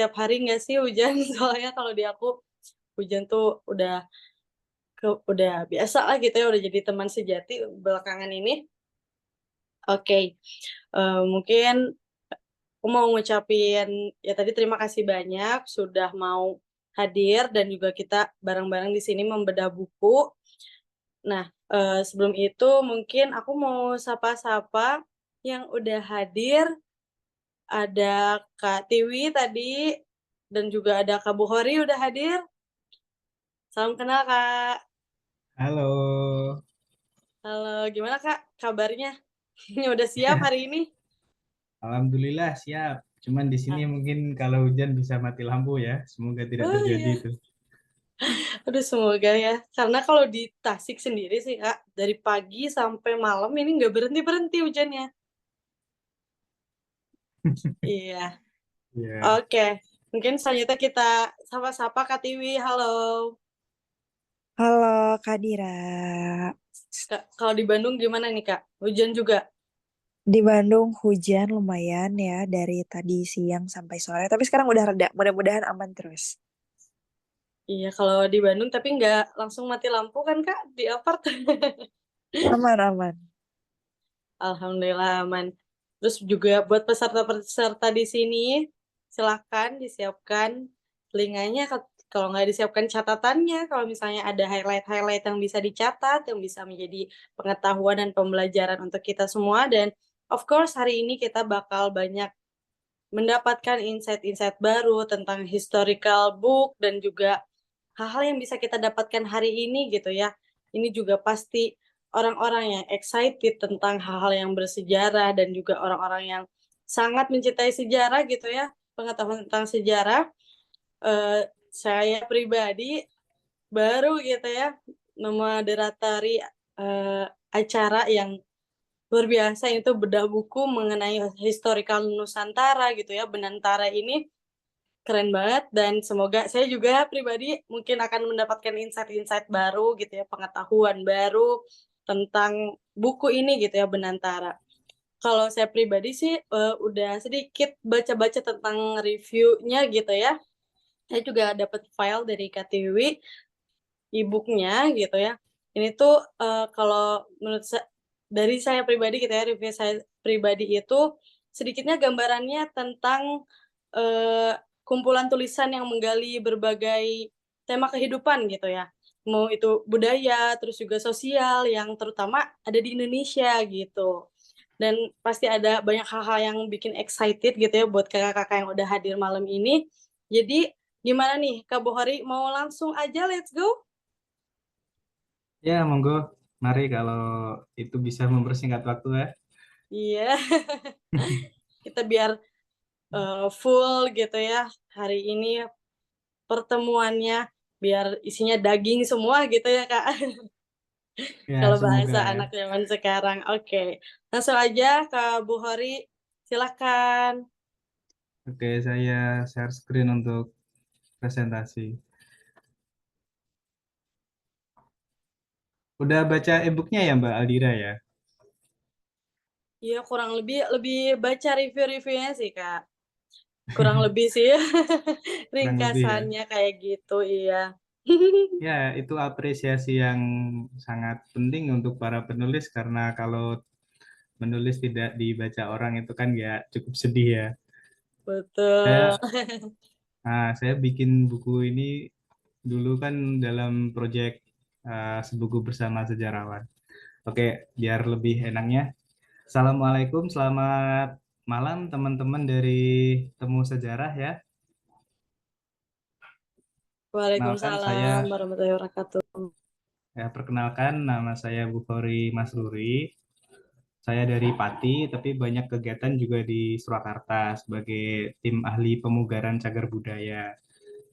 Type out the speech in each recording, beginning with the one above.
setiap hari nggak sih hujan? Soalnya kalau di aku hujan tuh udah biasa lah gitu ya, udah jadi teman sejati belakangan ini. Oke, mungkin aku mau ngucapin ya tadi terima kasih banyak sudah mau hadir dan juga kita bareng-bareng di sini membedah buku. Nah, sebelum itu mungkin aku mau sapa-sapa yang udah hadir, ada Kak Tiwi tadi dan juga ada Kak Buhori udah hadir. Salam kenal, Kak. Halo, Halo, gimana Kak kabarnya? Udah siap hari ini? alhamdulillah siap. Cuman di sini Ah, mungkin kalau hujan bisa mati lampu ya. Semoga tidak oh terjadi iya, itu. aduh semoga ya. Karena kalau di Tasik sendiri sih Kak, dari pagi sampai malam ini nggak berhenti-berhenti hujannya. Iya, Ya, oke. Mungkin selanjutnya kita sapa-sapa Kak Tiwi, halo. Halo Kak Dira. Kak, kalau di Bandung gimana nih Kak? Hujan juga? Di Bandung hujan lumayan ya dari tadi siang sampai sore. Tapi sekarang udah reda. Mudah-mudahan aman terus. Iya, kalau di Bandung tapi nggak langsung mati lampu kan Kak di apart? Aman-aman. Alhamdulillah aman. Terus juga buat peserta-peserta di sini, silakan disiapkan telinganya, kalau nggak disiapkan catatannya, kalau misalnya ada highlight-highlight yang bisa dicatat, yang bisa menjadi pengetahuan dan pembelajaran untuk kita semua. Dan of course hari ini kita bakal banyak mendapatkan insight-insight baru tentang historical book dan juga hal-hal yang bisa kita dapatkan hari ini gitu ya. Ini juga pasti orang-orang yang excited tentang hal-hal yang bersejarah dan juga orang-orang yang sangat mencintai sejarah gitu ya, pengetahuan tentang sejarah. Saya pribadi baru gitu ya memoderatori acara yang luar biasa itu bedah buku mengenai historical Nusantara gitu ya. Benantara ini keren banget dan semoga saya juga pribadi mungkin akan mendapatkan insight-insight baru gitu ya, pengetahuan baru tentang buku ini gitu ya, Benantara. Kalau saya pribadi sih udah sedikit baca-baca tentang reviewnya gitu ya. Saya juga dapat file dari KTW e-booknya gitu ya. Ini tuh kalau menurut dari saya pribadi gitu ya, review saya pribadi itu sedikitnya gambarannya tentang eh, kumpulan tulisan yang menggali berbagai tema kehidupan gitu ya. Mau itu budaya, terus juga sosial yang terutama ada di Indonesia gitu. Dan pasti ada banyak hal-hal yang bikin excited gitu ya buat kakak-kakak yang udah hadir malam ini. Jadi gimana nih Kak Bohari, mau langsung aja let's go? ya monggo. Mari kalau itu bisa mempersingkat waktu ya. Iya, kita biar full gitu ya hari ini pertemuannya biar isinya daging semua gitu ya Kak. Ya, Kalau semoga bahasa ya. anak zaman sekarang. Oke. Langsung aja Kak Buhori, silakan. Oke, saya share screen untuk presentasi. Udah baca e-booknya ya Mbak Aldira ya? Iya, kurang lebih lebih baca review-reviewnya sih Kak. Kurang lebih sih Kurang lebih ya. ringkasannya kayak gitu, iya. Ya, itu apresiasi yang sangat penting untuk para penulis karena kalau menulis tidak dibaca orang itu kan ya cukup sedih ya. Betul. Saya saya bikin buku ini dulu kan dalam proyek sebuku bersama sejarawan. Oke, biar lebih enaknya. Assalamualaikum, selamat malam teman-teman dari Temu Sejarah ya. Kenalkan Waalaikumsalam saya warahmatullahi wabarakatuh. perkenalkan nama saya Bukhari Masruri. Saya dari Pati, tapi banyak kegiatan juga di Surakarta sebagai tim ahli pemugaran cagar budaya.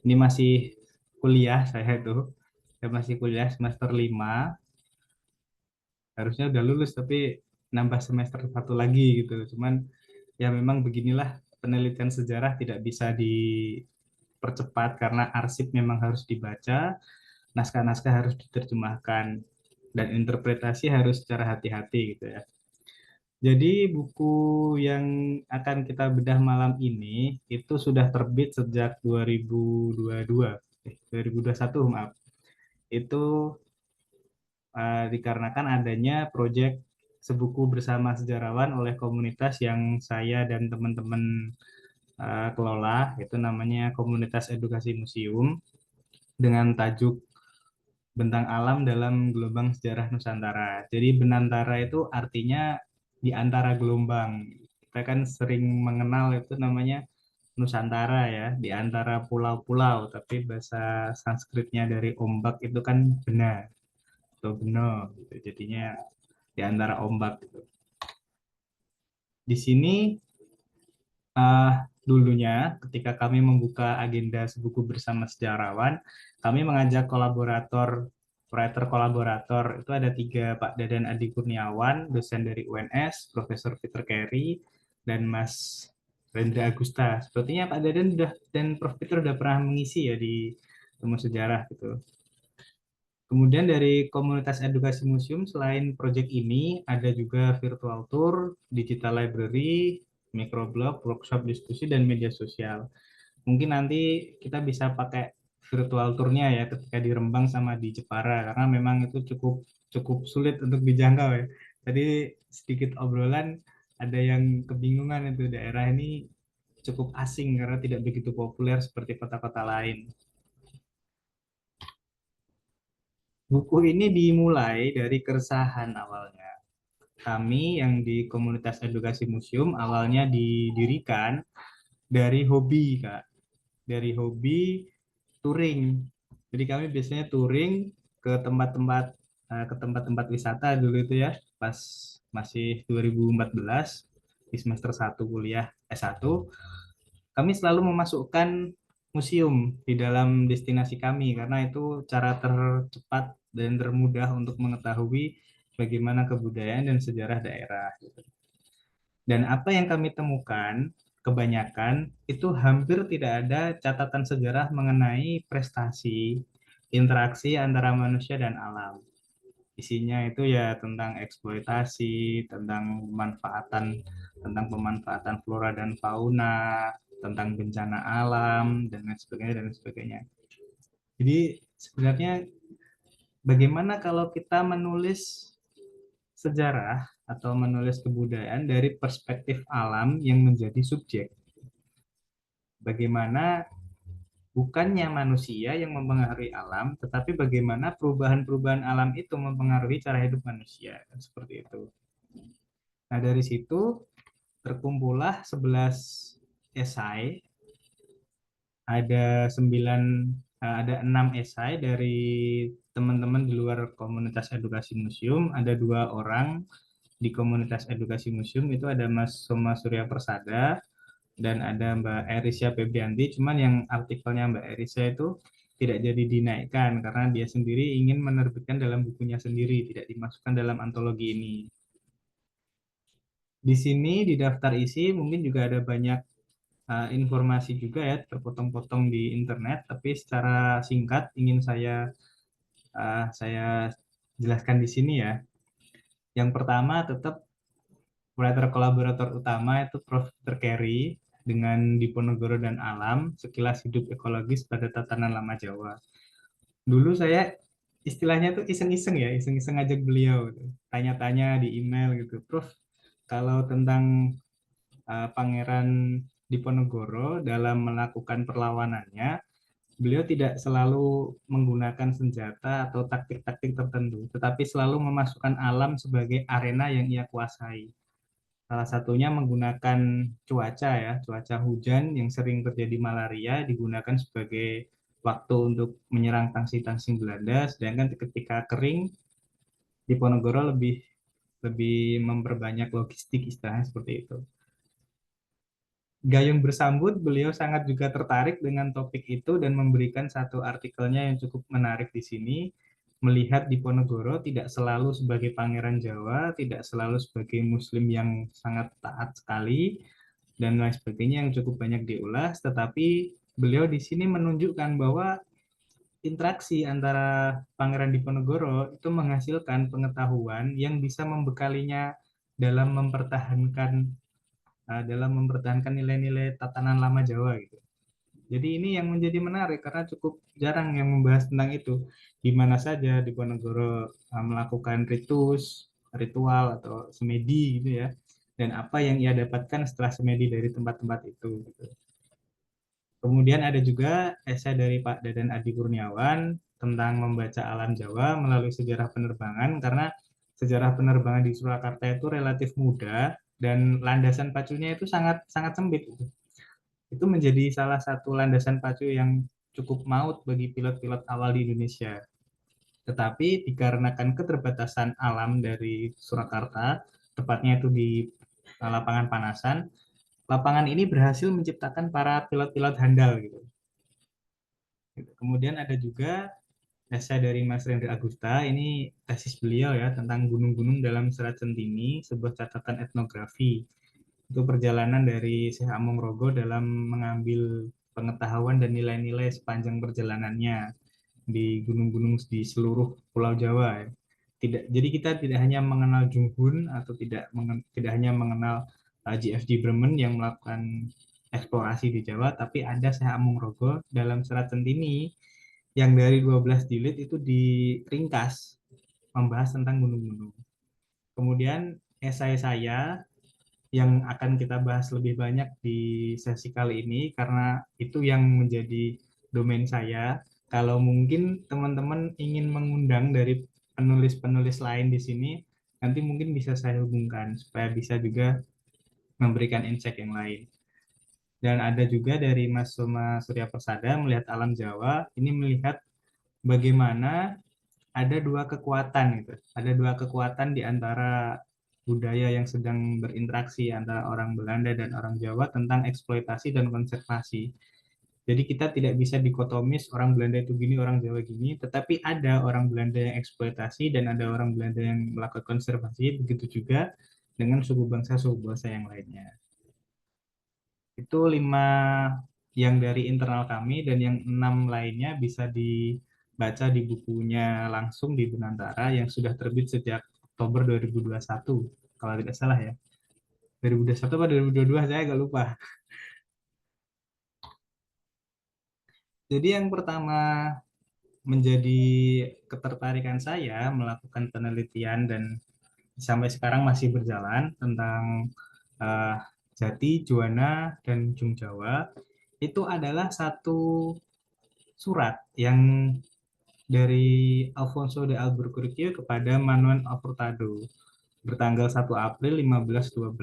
Ini masih kuliah saya tuh. Saya masih kuliah semester 5. Harusnya udah lulus tapi nambah semester satu lagi gitu. Cuman ya memang beginilah penelitian sejarah tidak bisa dipercepat karena arsip memang harus dibaca, naskah-naskah harus diterjemahkan dan interpretasi harus secara hati-hati gitu ya. Jadi buku yang akan kita bedah malam ini itu sudah terbit sejak 2022, 2021 maaf. Itu dikarenakan adanya proyek sebuku bersama sejarawan oleh komunitas yang saya dan teman-teman kelola, itu namanya Komunitas Edukasi Museum, dengan tajuk Bentang Alam dalam Gelombang Sejarah Nusantara. Jadi Benantara itu artinya di antara gelombang. Kita kan sering mengenal itu namanya Nusantara ya, di antara pulau-pulau, tapi bahasa Sanskritnya dari ombak itu kan benar atau beno gitu. Jadinya di antara ombak gitu. Di sini eh, dulunya ketika kami membuka agenda sebuku bersama sejarawan, kami mengajak writer kolaborator itu ada tiga, Pak Dadan Adi Kurniawan, dosen dari UNS, Profesor Peter Carey, dan Mas Rendra Agusta. Sepertinya Pak Dadan dan Prof Peter sudah pernah mengisi ya di Temu Sejarah gitu. Kemudian dari komunitas edukasi museum, selain proyek ini, ada juga virtual tour, digital library, microblog, workshop diskusi, dan media sosial. Mungkin nanti kita bisa pakai virtual tournya ya ketika di Rembang sama di Jepara, karena memang itu cukup cukup sulit untuk dijangkau ya. Tadi sedikit obrolan, ada yang kebingungan itu daerah ini cukup asing karena tidak begitu populer seperti kota-kota lain. Buku ini dimulai dari keresahan awalnya. Kami yang di komunitas edukasi museum awalnya didirikan dari hobi, Kak. Dari hobi touring. Jadi kami biasanya touring ke tempat-tempat ke tempat-tempat wisata dulu itu ya, pas masih 2014 di semester 1 kuliah S1, kami selalu memasukkan museum di dalam destinasi kami karena itu cara tercepat dan termudah untuk mengetahui bagaimana kebudayaan dan sejarah daerah. Dan apa yang kami temukan, kebanyakan itu hampir tidak ada catatan sejarah mengenai prestasi, interaksi antara manusia dan alam. Isinya itu ya tentang eksploitasi, tentang pemanfaatan flora dan fauna, tentang bencana alam, dan lain sebagainya, dan lain sebagainya. Jadi sebenarnya bagaimana kalau kita menulis sejarah atau menulis kebudayaan dari perspektif alam yang menjadi subjek? Bagaimana bukannya manusia yang mempengaruhi alam, tetapi bagaimana perubahan-perubahan alam itu mempengaruhi cara hidup manusia, seperti itu. Nah, dari situ terkumpullah 11 esai, ada 9 ada 6 esai dari teman-teman di luar komunitas edukasi museum, ada 2 orang di komunitas edukasi museum, itu ada Mas Soma Surya Persada dan ada Mbak Erisya Febrianti. Cuman yang artikelnya Mbak Erisya itu tidak jadi dinaikkan karena dia sendiri ingin menerbitkan dalam bukunya sendiri, tidak dimasukkan dalam antologi ini. Di sini di daftar isi mungkin juga ada banyak informasi juga ya, terpotong-potong di internet, tapi secara singkat ingin saya jelaskan di sini ya. Yang pertama tetap writer kolaborator utama itu Prof. Terkeri dengan Diponegoro dan Alam, Sekilas Hidup Ekologis pada Tatanan Lama Jawa. Dulu saya istilahnya tuh iseng-iseng ya, iseng-iseng ngajak beliau, gitu. Tanya-tanya di email gitu, Prof, kalau tentang Pangeran Diponegoro dalam melakukan perlawanannya, beliau tidak selalu menggunakan senjata atau taktik-taktik tertentu, tetapi selalu memasukkan alam sebagai arena yang ia kuasai. Salah satunya menggunakan cuaca ya, cuaca hujan yang sering terjadi malaria digunakan sebagai waktu untuk menyerang tangsi-tangsi Belanda, sedangkan ketika kering Diponegoro lebih lebih memperbanyak logistik, istilahnya seperti itu. Gayung bersambut, beliau sangat juga tertarik dengan topik itu dan memberikan satu artikelnya yang cukup menarik di sini, melihat Diponegoro tidak selalu sebagai pangeran Jawa, tidak selalu sebagai muslim yang sangat taat sekali, dan lain sebagainya yang cukup banyak diulas, tetapi beliau di sini menunjukkan bahwa interaksi antara Pangeran Diponegoro itu menghasilkan pengetahuan yang bisa membekalinya dalam mempertahankan nilai-nilai tatanan lama Jawa gitu. Jadi ini yang menjadi menarik karena cukup jarang yang membahas tentang itu. Di mana saja Diponegoro melakukan ritual atau semedi gitu ya. Dan apa yang ia dapatkan setelah semedi dari tempat-tempat itu gitu. Kemudian ada juga esai dari Pak Dadan Adi Kurniawan tentang membaca alam Jawa melalui sejarah penerbangan karena sejarah penerbangan di Surakarta itu relatif muda dan landasan pacunya itu sangat sangat sempit. Itu menjadi salah satu landasan pacu yang cukup maut bagi pilot-pilot awal di Indonesia. Tetapi dikarenakan keterbatasan alam dari Surakarta, tepatnya itu di lapangan Panasan, lapangan ini berhasil menciptakan para pilot-pilot handal gitu. Kemudian ada juga esai dari Mas Rendra Agusta, ini tesis beliau ya tentang gunung-gunung dalam Selat Centini, sebuah catatan etnografi. Itu perjalanan dari Syekh Amung-Rogo dalam mengambil pengetahuan dan nilai-nilai sepanjang perjalanannya di gunung-gunung di seluruh Pulau Jawa. Jadi kita tidak hanya mengenal Junghun atau tidak hanya mengenal GFG Bremen yang melakukan eksplorasi di Jawa, tapi ada Syekh Amung-Rogo dalam Selat Centini yang dari 12 jilid itu diringkas membahas tentang gunung-gunung. Kemudian esai saya yang akan kita bahas lebih banyak di sesi kali ini karena itu yang menjadi domain saya. Kalau mungkin teman-teman ingin mengundang dari penulis-penulis lain di sini, nanti mungkin bisa saya hubungkan supaya bisa juga memberikan insight yang lain. Dan ada juga dari Mas Soma Surya Persada melihat alam Jawa, ini melihat bagaimana ada dua kekuatan gitu. Ada dua kekuatan di antara budaya yang sedang berinteraksi antara orang Belanda dan orang Jawa tentang eksploitasi dan konservasi. Jadi kita tidak bisa dikotomis orang Belanda itu gini, orang Jawa gini, tetapi ada orang Belanda yang eksploitasi dan ada orang Belanda yang melakukan konservasi, begitu juga dengan suku bangsa yang lainnya. Itu 5 yang dari internal kami dan yang 6 lainnya bisa dibaca di bukunya langsung di Benantara yang sudah terbit sejak Oktober 2021 kalau tidak salah ya. 2021 atau 2022 saya agak lupa. Jadi yang pertama menjadi ketertarikan saya melakukan penelitian dan sampai sekarang masih berjalan tentang uh, Jati, Juwana, dan Jung Jawa itu adalah satu surat yang dari Alfonso de Albuquerque kepada Manuel Hurtado bertanggal 1 April 1512.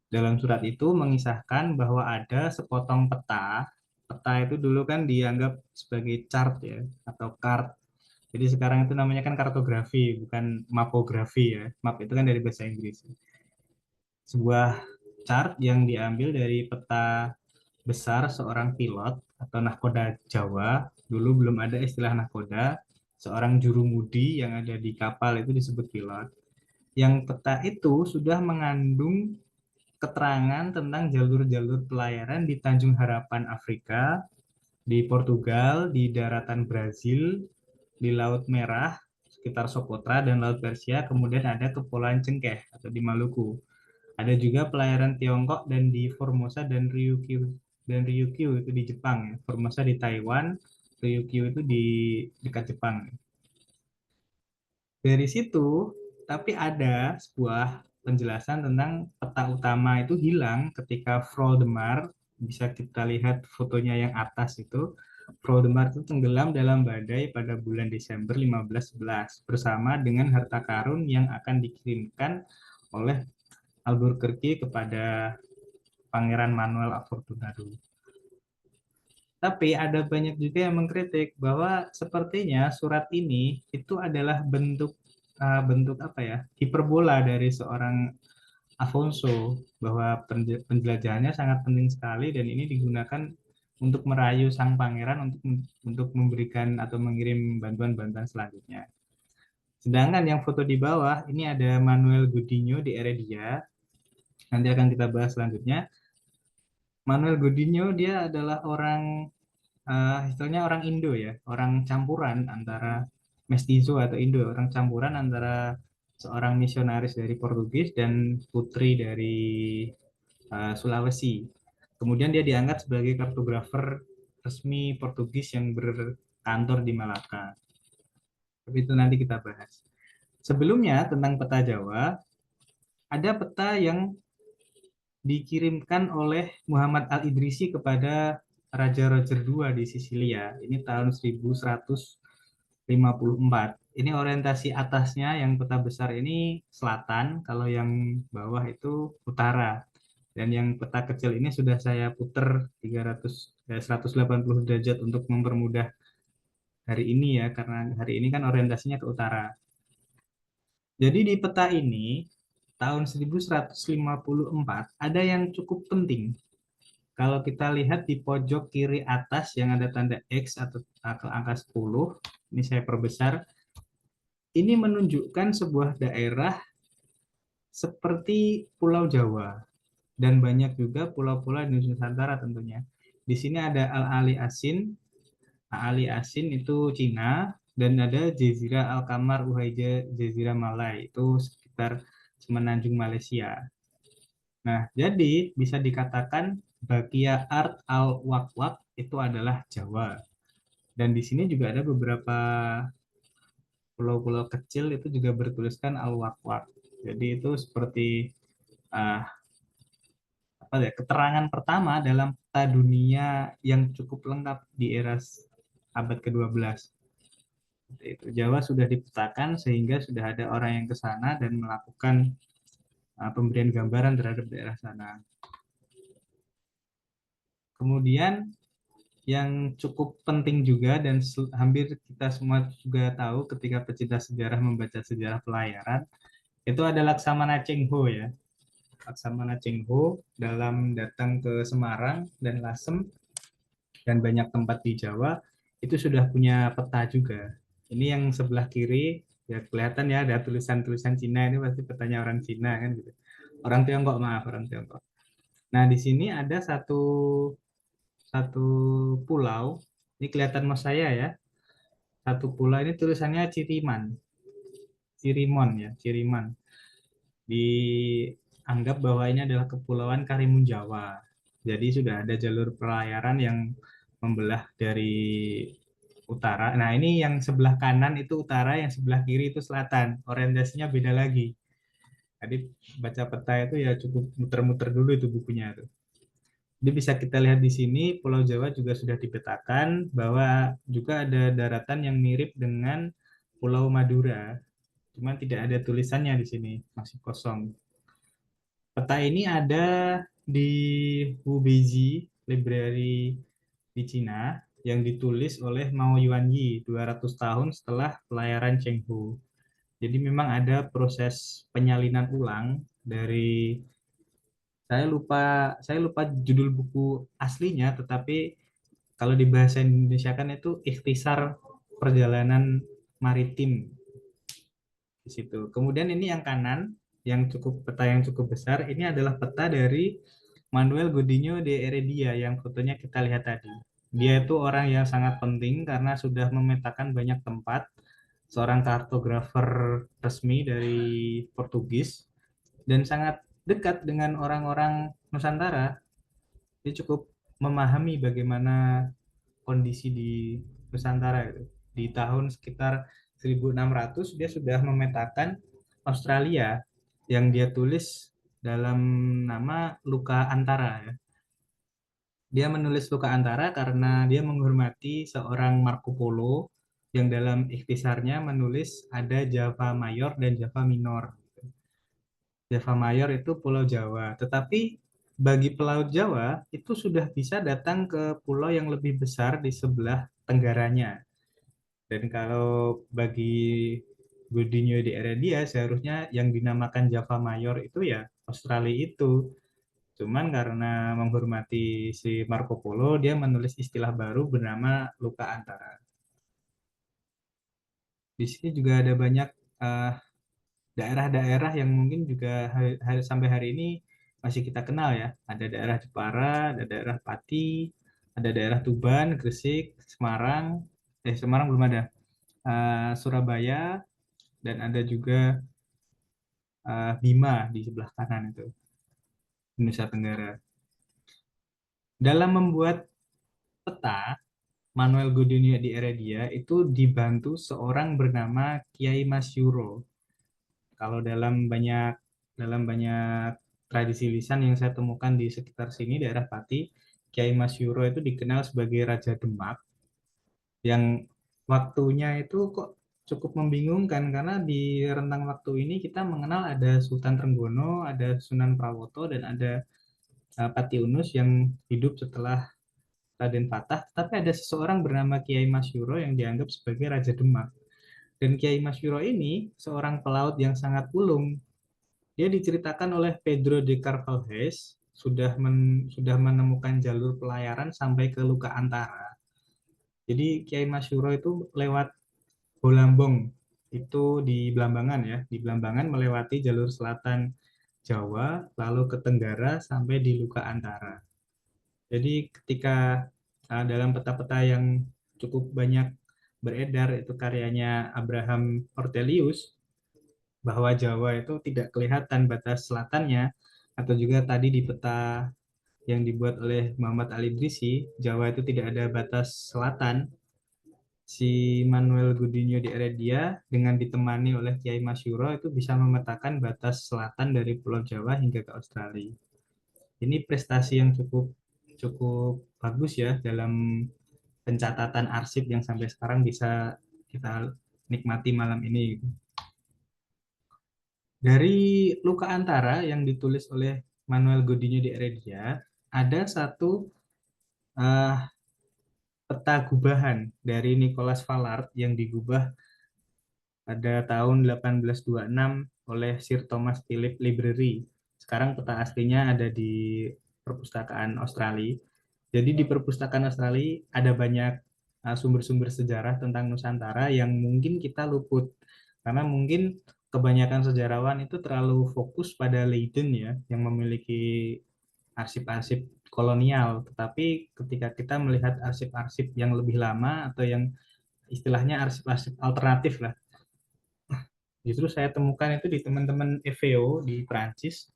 Dalam surat itu mengisahkan bahwa ada sepotong peta. Peta itu dulu kan dianggap sebagai chart ya atau chart. Jadi sekarang itu namanya kan kartografi, bukan mapografi ya. Map itu kan dari bahasa Inggris. Sebuah chart yang diambil dari peta besar seorang pilot atau nahkoda Jawa. Dulu belum ada istilah nahkoda. Seorang jurumudi yang ada di kapal itu disebut pilot. Yang peta itu sudah mengandung keterangan tentang jalur-jalur pelayaran di Tanjung Harapan Afrika, di Portugal, di daratan Brazil, di Laut Merah, sekitar Socotra dan Laut Persia, kemudian ada Kepulauan Cengkeh atau di Maluku. Ada juga pelayaran Tiongkok dan di Formosa dan Ryukyu itu di Jepang ya. Formosa di Taiwan, Ryukyu itu di dekat Jepang. Dari situ, tapi ada sebuah penjelasan tentang peta utama itu hilang ketika Valdemar, bisa kita lihat fotonya yang atas itu, Valdemar itu tenggelam dalam badai pada bulan Desember 1511 bersama dengan harta karun yang akan dikirimkan oleh Albuquerque kepada Pangeran Manuel Afortunado. Tapi ada banyak juga yang mengkritik bahwa sepertinya surat ini itu adalah bentuk apa ya, hiperbola dari seorang Afonso bahwa penjelajahannya sangat penting sekali dan ini digunakan untuk merayu sang pangeran untuk memberikan atau mengirim bantuan-bantuan selanjutnya. Sedangkan yang foto di bawah ini ada Manuel Godinho di Heredia. Nanti akan kita bahas selanjutnya. Manuel Godinho dia adalah orang istilahnya orang Indo ya, orang campuran antara mestizo atau Indo, orang campuran antara seorang misionaris dari Portugis dan putri dari Sulawesi. Kemudian dia diangkat sebagai kartografer resmi Portugis yang berkantor di Malaka. Tapi itu nanti kita bahas. Sebelumnya tentang peta Jawa, ada peta yang dikirimkan oleh Muhammad Al-Idrisi kepada Raja Roger II di Sisilia. Ini tahun 1154. Ini orientasi atasnya yang peta besar ini selatan, kalau yang bawah itu utara. Dan yang peta kecil ini sudah saya putar 180 derajat untuk mempermudah hari ini ya, karena hari ini kan orientasinya ke utara. Jadi di peta ini tahun 1154 ada yang cukup penting. Kalau kita lihat di pojok kiri atas yang ada tanda X atau angka 10, ini saya perbesar, ini menunjukkan sebuah daerah seperti Pulau Jawa dan banyak juga pulau-pulau di Nusantara tentunya. Di sini ada Al-Ali Asin. Ali Asin itu Cina, dan ada Jazirah Al-Qamar Uhaija Jazirah Malai itu sekitar semenanjung Malaysia. Nah, jadi bisa dikatakan Bakia Art Al-Waqwaq itu adalah Jawa. Dan di sini juga ada beberapa pulau-pulau kecil itu juga bertuliskan Al-Waqwaq. Jadi itu seperti uh, apa ya, keterangan pertama dalam peta dunia yang cukup lengkap di era abad ke-12. Itu Jawa sudah dipetakan sehingga sudah ada orang yang ke sana dan melakukan pemberian gambaran terhadap daerah sana. Kemudian yang cukup penting juga dan hampir kita semua juga tahu ketika pecinta sejarah membaca sejarah pelayaran, itu ada Laksamana Cheng Ho ya. Laksamana Cheng Ho dalam datang ke Semarang dan Lasem dan banyak tempat di Jawa itu sudah punya peta juga. Ini yang sebelah kiri ya kelihatan ya ada tulisan-tulisan Cina, ini pasti petanya orang Cina kan gitu. Orang Tiongkok, maaf, orang Tiongkok. Nah, di sini ada satu satu pulau. Ini kelihatan mas saya ya. Satu pulau ini tulisannya Ciriman. Cirimon ya, Ciriman. Dianggap bahwa ini adalah kepulauan Karimun Jawa. Jadi sudah ada jalur pelayaran yang membelah dari utara. Nah, ini yang sebelah kanan itu utara, yang sebelah kiri itu selatan. Orientasinya beda lagi. Jadi baca peta itu ya cukup muter-muter dulu itu bukunya tuh. Jadi bisa kita lihat di sini Pulau Jawa juga sudah dipetakan bahwa juga ada daratan yang mirip dengan Pulau Madura. Cuman tidak ada tulisannya di sini, masih kosong. Peta ini ada di Wubeiji Library di Cina yang ditulis oleh Mao Yuanyi 200 tahun setelah pelayaran Cheng Ho. Jadi memang ada proses penyalinan ulang dari saya lupa judul buku aslinya, tetapi kalau di bahasa Indonesia kan itu ikhtisar perjalanan maritim di situ. Kemudian ini yang kanan, yang cukup peta yang cukup besar, ini adalah peta dari Manuel Godinho de Heredia yang fotonya kita lihat tadi. Dia itu orang yang sangat penting karena sudah memetakan banyak tempat, seorang kartografer resmi dari Portugis dan sangat dekat dengan orang-orang Nusantara. Dia cukup memahami bagaimana kondisi di Nusantara itu. Di tahun sekitar 1600 dia sudah memetakan Australia yang dia tulis dalam nama Luka Antara ya. Dia menulis Luka Antara karena dia menghormati seorang Marco Polo yang dalam ikhtisarnya menulis ada Java Mayor dan Java Minor. Java Mayor itu Pulau Jawa, tetapi bagi Pelaut Jawa itu sudah bisa datang ke pulau yang lebih besar di sebelah tenggaranya. Dan kalau bagi Godinho di Heredia seharusnya yang dinamakan Java Mayor itu ya Australia itu. Cuman karena menghormati si Marco Polo, dia menulis istilah baru bernama Luka Antara. Di sini juga ada banyak uh, daerah-daerah yang mungkin juga sampai hari ini masih kita kenal ya. Ada daerah Jepara, ada daerah Pati, ada daerah Tuban, Gresik, Semarang. Semarang belum ada. Surabaya, dan ada juga Bima di sebelah kanan itu, Nusa Tenggara. Dalam membuat peta, Manuel Godinho di Heredia itu dibantu seorang bernama Kiai Masyuro. Kalau dalam banyak tradisi lisan yang saya temukan di sekitar sini daerah Pati, Kiai Masyuro itu dikenal sebagai Raja Demak yang waktunya itu kok cukup membingungkan karena di rentang waktu ini kita mengenal ada Sultan Trenggono, ada Sunan Prawoto dan ada Pati Unus yang hidup setelah Raden Patah, tapi ada seseorang bernama Kiai Masyuro yang dianggap sebagai Raja Demak. Dan Kiai Masyuro ini seorang pelaut yang sangat ulung. Dia diceritakan oleh Pedro de Carvalhes sudah menemukan jalur pelayaran sampai ke Luka Antara. Jadi Kiai Masyuro itu lewat Bolambong, itu di Blambangan ya, di Blambangan melewati jalur selatan Jawa, lalu ke Tenggara sampai di Luka Antara. Jadi ketika dalam peta-peta yang cukup banyak beredar, itu karyanya Abraham Ortelius, bahwa Jawa itu tidak kelihatan batas selatannya, atau juga tadi di peta yang dibuat oleh Muhammad Ali Drisi, Jawa itu tidak ada batas selatan. Si Manuel Godinho de Heredia dengan ditemani oleh Kiai Masyuro itu bisa memetakan batas selatan dari Pulau Jawa hingga ke Australia. Ini prestasi yang cukup cukup bagus ya dalam pencatatan arsip yang sampai sekarang bisa kita nikmati malam ini. Dari Luka Antara yang ditulis oleh Manuel Godinho de Heredia, ada satu eh, peta gubahan dari Nicholas Vallard yang digubah pada tahun 1826 oleh Sir Thomas Philip Library. Sekarang peta aslinya ada di perpustakaan Australia. Jadi di perpustakaan Australia ada banyak sumber-sumber sejarah tentang Nusantara yang mungkin kita luput. Karena mungkin kebanyakan sejarawan itu terlalu fokus pada Leiden ya, yang memiliki arsip-arsip kolonial. Tetapi ketika kita melihat arsip-arsip yang lebih lama atau yang istilahnya arsip-arsip alternatif lah, justru saya temukan itu di teman-teman EVO di Prancis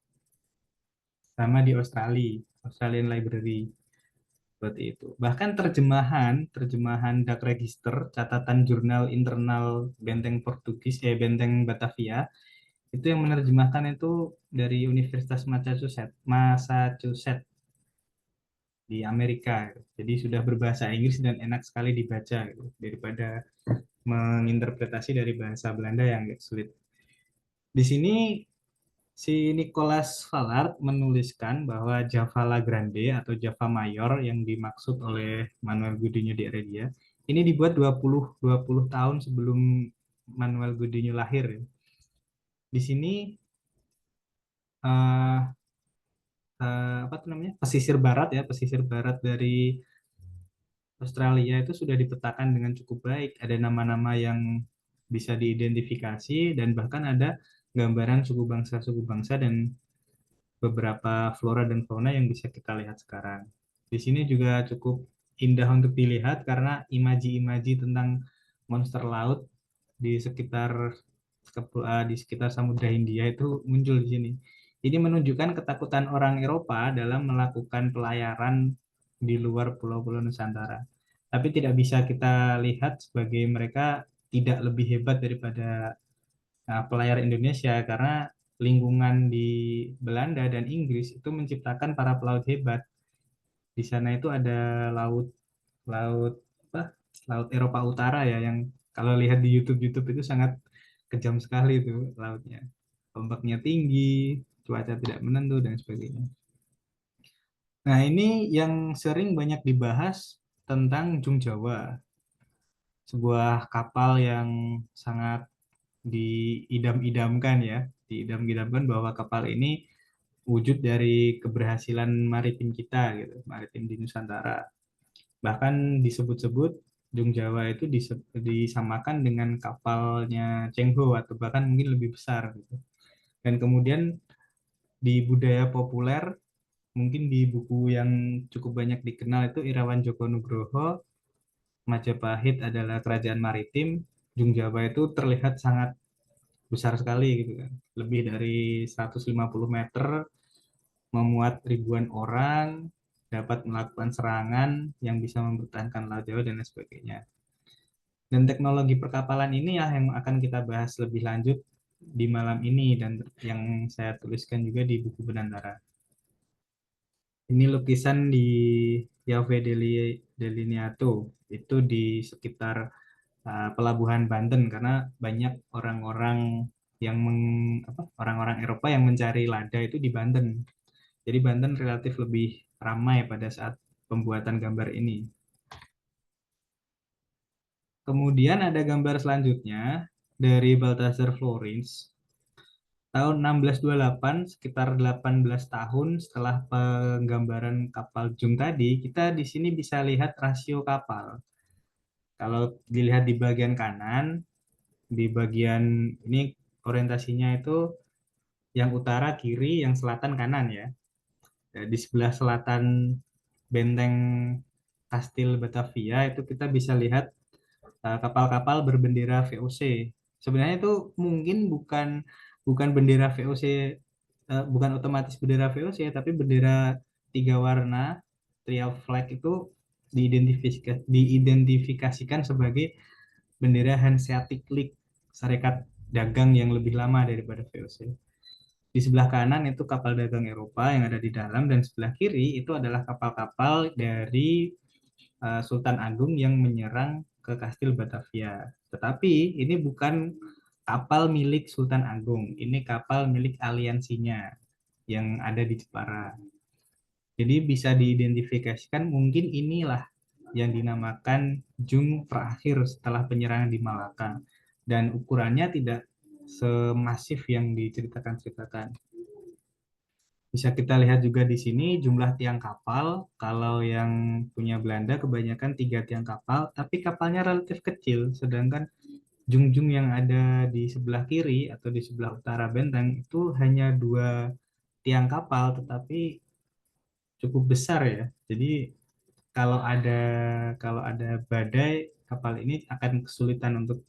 sama di Australia, Australian Library. Seperti itu. Bahkan terjemahan Dak Register, catatan jurnal internal Benteng Batavia, itu yang menerjemahkan itu dari Universitas Massachusetts di Amerika. Jadi sudah berbahasa Inggris dan enak sekali dibaca gitu, daripada menginterpretasi dari bahasa Belanda yang agak sulit. Di sini si Nicholas Vallard menuliskan bahwa Java La Grande atau Java Mayor yang dimaksud oleh Manuel Godinho de Heredia ini dibuat 20 tahun sebelum Manuel Godinho lahir. Di sini uh, apa tuh namanya? Pesisir barat dari Australia itu sudah dipetakan dengan cukup baik. Ada nama-nama yang bisa diidentifikasi dan bahkan ada gambaran suku bangsa dan beberapa flora dan fauna yang bisa kita lihat sekarang. Di sini juga cukup indah untuk dilihat karena imaji-imaji tentang monster laut di sekitar Samudra Hindia itu muncul di sini. Ini menunjukkan ketakutan orang Eropa dalam melakukan pelayaran di luar pulau-pulau Nusantara. Tapi tidak bisa kita lihat sebagai mereka tidak lebih hebat daripada pelayar Indonesia karena lingkungan di Belanda dan Inggris itu menciptakan para pelaut hebat. Di sana itu ada laut laut apa? Laut Eropa Utara ya yang kalau lihat di YouTube itu sangat kejam sekali itu lautnya. Ombaknya tinggi, cuaca tidak menentu dan sebagainya. Nah, ini yang sering banyak dibahas tentang Jung Jawa, sebuah kapal yang sangat diidam-idamkan ya, diidam-idamkan bahwa kapal ini wujud dari keberhasilan maritim kita gitu, maritim di Nusantara. Bahkan disebut-sebut Jung Jawa itu disamakan dengan kapalnya Cheng Ho atau bahkan mungkin lebih besar gitu. Dan kemudian di budaya populer mungkin di buku yang cukup banyak dikenal itu Irawan Joko Nugroho, Majapahit adalah kerajaan maritim, Jung Jawa itu terlihat sangat besar sekali gitu kan. Lebih dari 150 meter, memuat ribuan orang, dapat melakukan serangan yang bisa mempertahankan Laut Jawa dan lain sebagainya. Dan teknologi perkapalan ini ya yang akan kita bahas lebih lanjut di malam ini dan yang saya tuliskan juga di buku Benantara. Ini lukisan di Yave Delineato, itu di sekitar pelabuhan Banten karena banyak orang-orang yang orang-orang Eropa yang mencari lada itu di Banten. Jadi Banten relatif lebih ramai pada saat pembuatan gambar ini. Kemudian ada gambar selanjutnya dari Balthazar Florence. Tahun 1628, sekitar 18 tahun setelah penggambaran kapal Jung tadi, kita di sini bisa lihat rasio kapal. Kalau dilihat di bagian kanan, di bagian ini orientasinya itu yang utara kiri, yang selatan kanan ya. Di sebelah selatan benteng Kastil Batavia itu kita bisa lihat kapal-kapal berbendera VOC. Sebenarnya itu mungkin bukan bukan bendera VOC, bukan otomatis bendera VOC, tapi bendera tiga warna trial flag itu diidentifikasikan sebagai bendera Hanseatic League, Serikat Dagang yang lebih lama daripada VOC. Di sebelah kanan itu kapal dagang Eropa yang ada di dalam, dan sebelah kiri itu adalah kapal-kapal dari Sultan Agung yang menyerang ke Kastil Batavia. Tetapi ini bukan kapal milik Sultan Agung, ini kapal milik aliansinya yang ada di Jepara. Jadi bisa diidentifikasikan mungkin inilah yang dinamakan Jung terakhir setelah penyerangan di Malaka. Dan ukurannya tidak semasif yang diceritakan-ceritakan. Bisa kita lihat juga di sini jumlah tiang kapal. Kalau yang punya Belanda kebanyakan 3 tiang kapal, tapi kapalnya relatif kecil. Sedangkan jungjung yang ada di sebelah kiri atau di sebelah utara benteng itu hanya 2 tiang kapal, tetapi cukup besar ya. Jadi kalau ada kalau ada badai, kapal ini akan kesulitan untuk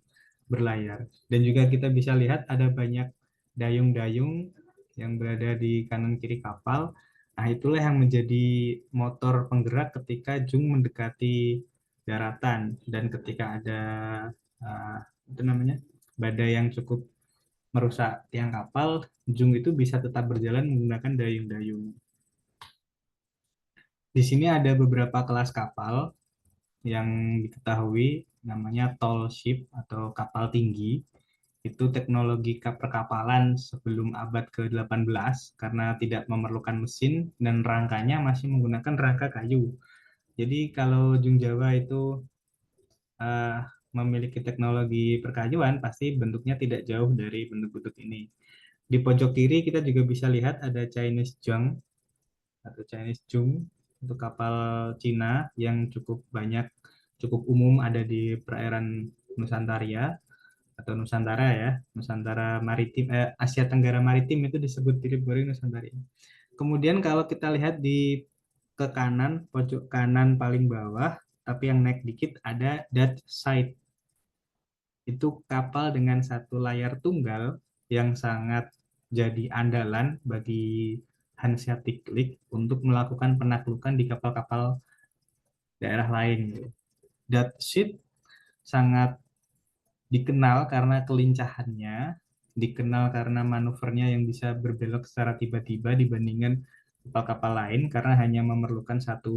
berlayar. Dan juga kita bisa lihat ada banyak dayung-dayung yang berada di kanan kiri kapal. Nah, itulah yang menjadi motor penggerak ketika Jung mendekati daratan dan ketika ada uh, itu namanya badai yang cukup merusak tiang kapal, Jung itu bisa tetap berjalan menggunakan dayung-dayung. Di sini ada beberapa kelas kapal yang diketahui namanya tall ship atau kapal tinggi. Itu teknologi perkapalan sebelum abad ke-18 karena tidak memerlukan mesin dan rangkanya masih menggunakan rangka kayu. Jadi kalau Jung Jawa itu uh, memiliki teknologi perkayuan, pasti bentuknya tidak jauh dari bentuk-bentuk ini. Di pojok kiri kita juga bisa lihat ada Chinese Jung atau Chinese Jung, untuk kapal Cina yang cukup umum ada di perairan Nusantara atau Nusantara ya, Nusantara Maritim, Asia Tenggara Maritim itu disebut Diribori Nusantara. Kemudian kalau kita lihat di ke kanan, pojok kanan paling bawah, tapi yang naik dikit ada Dutch Side. Itu kapal dengan satu layar tunggal yang sangat jadi andalan bagi Hanseatic League untuk melakukan penaklukan di kapal-kapal daerah lain. Dutch Ship sangat dikenal karena kelincahannya, dikenal karena manuvernya yang bisa berbelok secara tiba-tiba dibandingkan kapal-kapal lain karena hanya memerlukan satu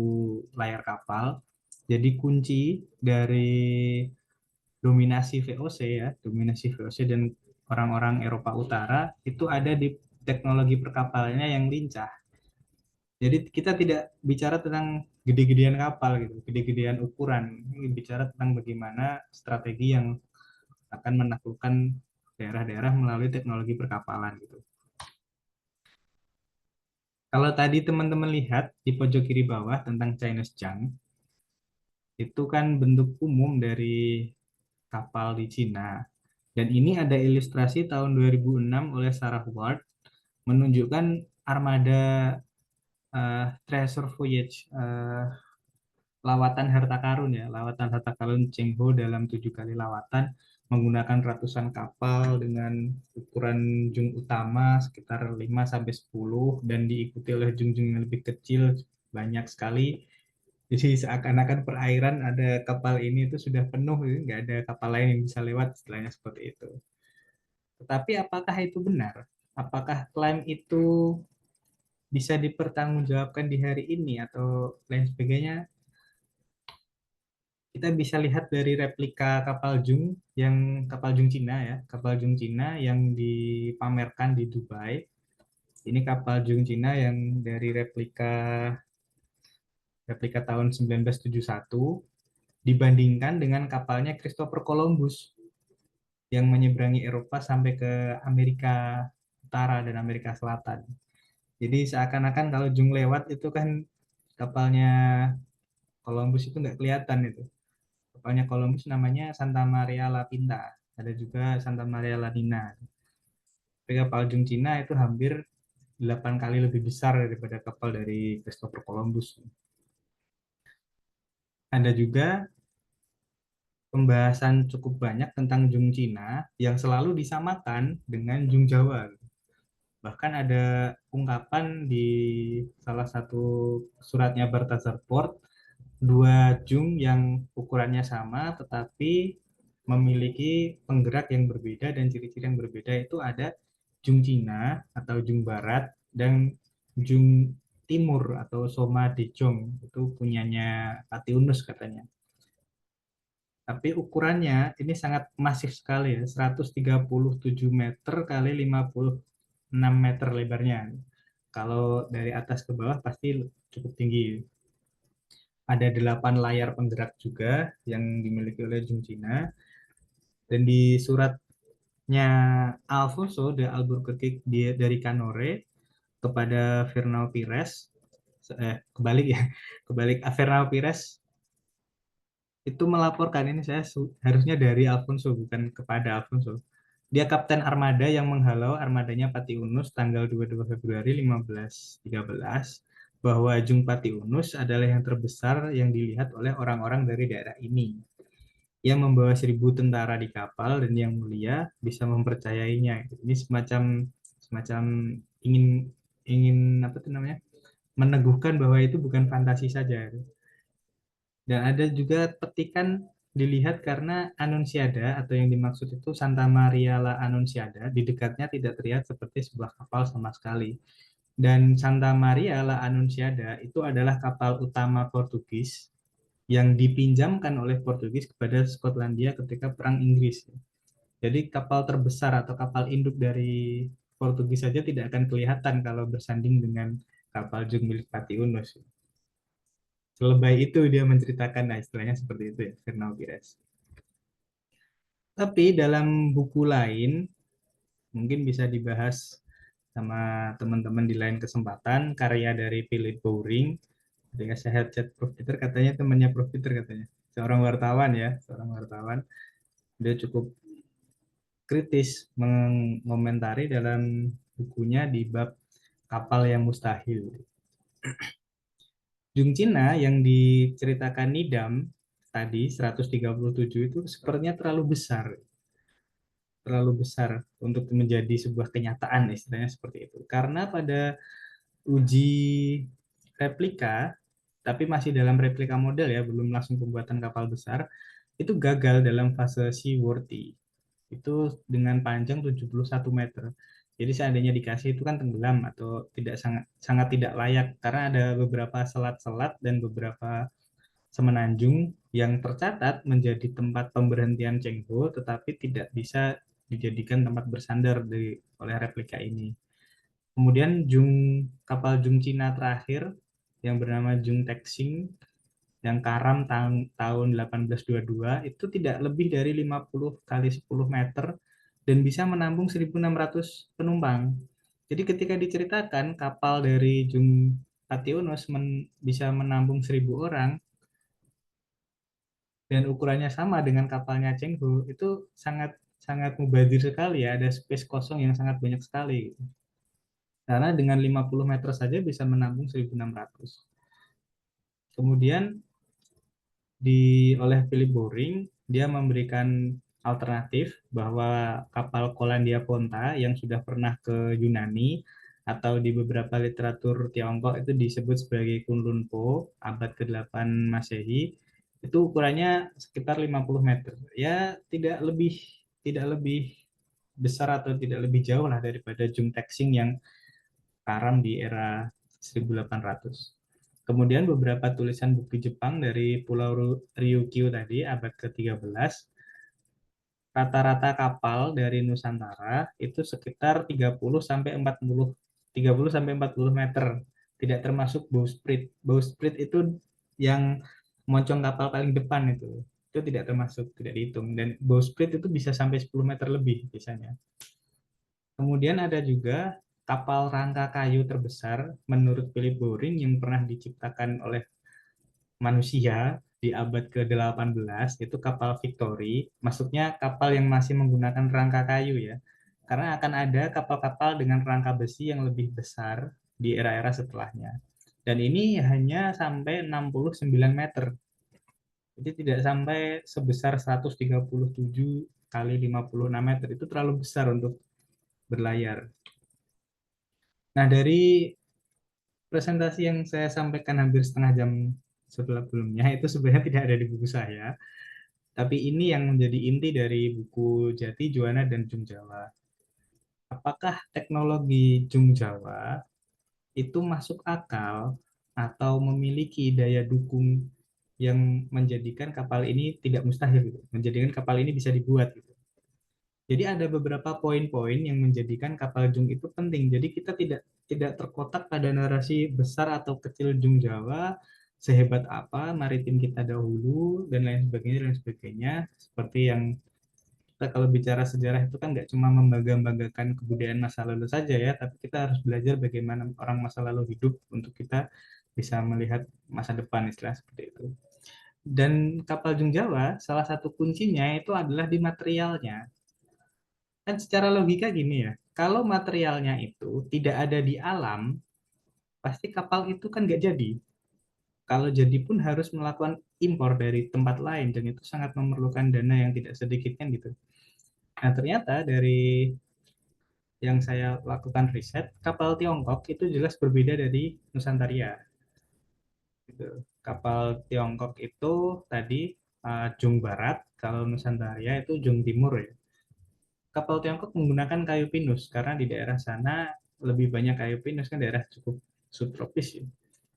layar kapal. Jadi kunci dari dominasi VOC ya, dominasi VOC dan orang-orang Eropa Utara itu ada di teknologi perkapalannya yang lincah. Jadi kita tidak bicara tentang gede-gedean kapal gitu, gede-gedean ukuran. Ini bicara tentang bagaimana strategi yang akan menaklukkan daerah-daerah melalui teknologi perkapalan gitu. Kalau tadi teman-teman lihat di pojok kiri bawah tentang Chinese Junk, itu kan bentuk umum dari kapal di Cina. Dan ini ada ilustrasi tahun 2006 oleh Sarah Ward menunjukkan armada Treasure Voyage, lawatan harta karun ya, lawatan harta karun Cheng Ho dalam 7 kali lawatan menggunakan ratusan kapal dengan ukuran jung utama sekitar 5 sampai 10 dan diikuti oleh jung-jung yang lebih kecil banyak sekali. Jadi seakan-akan perairan ada kapal ini itu sudah penuh, nggak ada kapal lain yang bisa lewat, istilahnya seperti itu. Tetapi apakah itu benar? Apakah klaim itu bisa dipertanggungjawabkan di hari ini atau lain sebagainya? Kita bisa lihat dari replika kapal Jung Cina ya, kapal Jung Cina yang dipamerkan di Dubai. Ini kapal Jung Cina yang dari replika tahun 1971 dibandingkan dengan kapalnya Christopher Columbus yang menyeberangi Eropa sampai ke Amerika Utara dan Amerika Selatan. Jadi seakan-akan kalau Jung lewat itu kan kapalnya Columbus itu nggak kelihatan itu. Kapalnya Columbus namanya Santa Maria La Pinta. Ada juga Santa Maria La Nina. Tapi kapal Jung Cina itu hampir 8 kali lebih besar daripada kapal dari Christopher Columbus. Ada juga pembahasan cukup banyak tentang Jung Cina yang selalu disamakan dengan Jung Jawa. Bahkan ada ungkapan di salah satu suratnya Balthazar Port, dua jung yang ukurannya sama tetapi memiliki penggerak yang berbeda dan ciri-ciri yang berbeda itu ada jung Cina atau jung Barat dan jung Timur atau Soma Dejong, itu punyanya Patiunus katanya. Tapi ukurannya ini sangat masif sekali ya, 137 meter kali 56 meter lebarnya. Kalau dari atas ke bawah pasti cukup tinggi. Ada 8 layar penggerak juga yang dimiliki oleh Jung Cina. Dan di suratnya Alfonso de Albuquerque dari Canore kepada Fernão Pires, kebalik ya, kebalik Fernão Pires itu melaporkan, ini saya harusnya dari Alfonso bukan kepada Alfonso. Dia kapten armada yang menghalau armadanya Patiunus tanggal 22 Februari 1513 bahwa Jung Patiunus adalah yang terbesar yang dilihat oleh orang-orang dari daerah ini. Ia membawa 1.000 tentara di kapal dan yang mulia bisa mempercayainya. Ini semacam semacam ingin ingin apa itu namanya? Meneguhkan bahwa itu bukan fantasi saja. Dan ada juga petikan dilihat karena Annunziata atau yang dimaksud itu Santa Maria la Annunziata di dekatnya tidak terlihat seperti sebuah kapal sama sekali. Dan Santa Maria la Annunziata itu adalah kapal utama Portugis yang dipinjamkan oleh Portugis kepada Skotlandia ketika Perang Inggris. Jadi kapal terbesar atau kapal induk dari Portugis saja tidak akan kelihatan kalau bersanding dengan kapal jung milik Patiunus. Selebay itu dia menceritakan, nah istilahnya seperti itu ya, Fernão Pires. Tapi dalam buku lain, mungkin bisa dibahas sama teman-teman di lain kesempatan, karya dari Philip Bowring. Ketika saya chat Prof. Peter, katanya temannya Prof. Peter katanya. Seorang wartawan ya, seorang wartawan. Dia cukup kritis mengomentari dalam bukunya di bab kapal yang mustahil. Jung Cina yang diceritakan Nidam tadi 137 itu sepertinya terlalu besar untuk menjadi sebuah kenyataan, istilahnya seperti itu. Karena pada uji replika, tapi masih dalam replika model ya, belum langsung pembuatan kapal besar, itu gagal dalam fase seaworthy. Itu dengan panjang 71 meter. Jadi seandainya dikasih itu kan tenggelam atau tidak sangat tidak layak karena ada beberapa selat-selat dan beberapa semenanjung yang tercatat menjadi tempat pemberhentian Cheng Ho tetapi tidak bisa dijadikan tempat bersandar oleh replika ini. Kemudian kapal Jung Cina terakhir yang bernama Jung Texing yang karam tahun 1822 itu tidak lebih dari 50 kali 10 meter dan bisa menampung 1.600 penumpang. Jadi ketika diceritakan kapal dari Jung Patiunus bisa menampung 1.000 orang dan ukurannya sama dengan kapalnya Cheng Ho, itu sangat sangat mubazir sekali ya, ada space kosong yang sangat banyak sekali. Karena dengan 50 meter saja bisa menampung 1.600. Kemudian oleh Philip Boring, dia memberikan alternatif bahwa kapal Kolandia Ponta yang sudah pernah ke Yunani atau di beberapa literatur Tiongkok itu disebut sebagai Kunlun Po abad ke-8 Masehi, itu ukurannya sekitar 50 meter. Ya, tidak lebih besar atau tidak lebih jauh lah daripada Jung Texing yang karam di era 1800. Kemudian beberapa tulisan buku Jepang dari Pulau Ryukyu tadi abad ke-13, rata-rata kapal dari Nusantara itu sekitar 30 sampai 40 meter. Tidak termasuk bowsprit. Bowsprit itu yang moncong kapal paling depan itu. Itu tidak termasuk, tidak dihitung. Dan bowsprit itu bisa sampai 10 meter lebih biasanya. Kemudian ada juga kapal rangka kayu terbesar menurut Philip Boring yang pernah diciptakan oleh manusia di abad ke-18, itu kapal Victory. Maksudnya kapal yang masih menggunakan rangka kayu ya. Karena akan ada kapal-kapal dengan rangka besi yang lebih besar di era-era setelahnya. Dan ini hanya sampai 69 meter. Jadi tidak sampai sebesar 137 kali 56 meter. Itu terlalu besar untuk berlayar. Nah, dari presentasi yang saya sampaikan hampir setengah jam sebelumnya itu sebenarnya tidak ada di buku saya, tapi ini yang menjadi inti dari buku Jati, Juwana, dan Jung Jawa. Apakah teknologi Jung Jawa itu masuk akal atau memiliki daya dukung yang menjadikan kapal ini tidak mustahil, gitu, menjadikan kapal ini bisa dibuat, gitu. Jadi ada beberapa poin-poin yang menjadikan kapal Jung itu penting. Jadi kita tidak terkotak pada narasi besar atau kecil Jung Jawa, sehebat apa maritim kita dahulu dan lain sebagainya, Seperti yang kita kalau bicara sejarah itu kan nggak cuma membangga-banggakan kebudayaan masa lalu saja ya, tapi kita harus belajar bagaimana orang masa lalu hidup untuk kita bisa melihat masa depan, istilah seperti itu. Dan kapal Jung Jawa salah satu kuncinya itu adalah di materialnya. Kan secara logika gini ya, kalau materialnya itu tidak ada di alam, pasti kapal itu kan nggak jadi. Kalau jadi pun harus melakukan impor dari tempat lain, dan itu sangat memerlukan dana yang tidak sedikit kan gitu. Nah, ternyata dari yang saya lakukan riset, kapal Tiongkok itu jelas berbeda dari Nusantaria. Gitu. Kapal Tiongkok itu tadi Jung Barat, kalau Nusantaria itu Jung Timur ya. Kapal Tiongkok menggunakan kayu pinus karena di daerah sana lebih banyak kayu pinus, kan daerah cukup subtropis ya.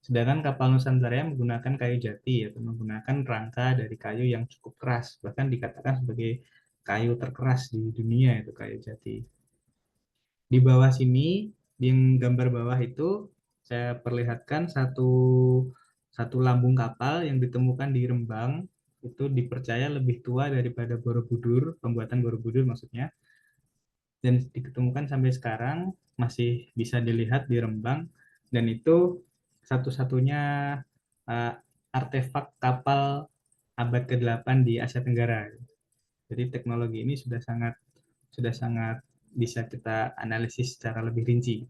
Sedangkan kapal Nusantara menggunakan kayu jati atau menggunakan rangka dari kayu yang cukup keras, bahkan dikatakan sebagai kayu terkeras di dunia itu kayu jati. Di bawah sini, di gambar bawah itu saya perlihatkan satu lambung kapal yang ditemukan di Rembang, itu dipercaya lebih tua daripada Borobudur, pembuatan Borobudur maksudnya, dan ditemukan sampai sekarang masih bisa dilihat di Rembang, dan itu satu-satunya uh, artefak kapal abad ke-8 di Asia Tenggara. Jadi teknologi ini sudah sangat bisa kita analisis secara lebih rinci.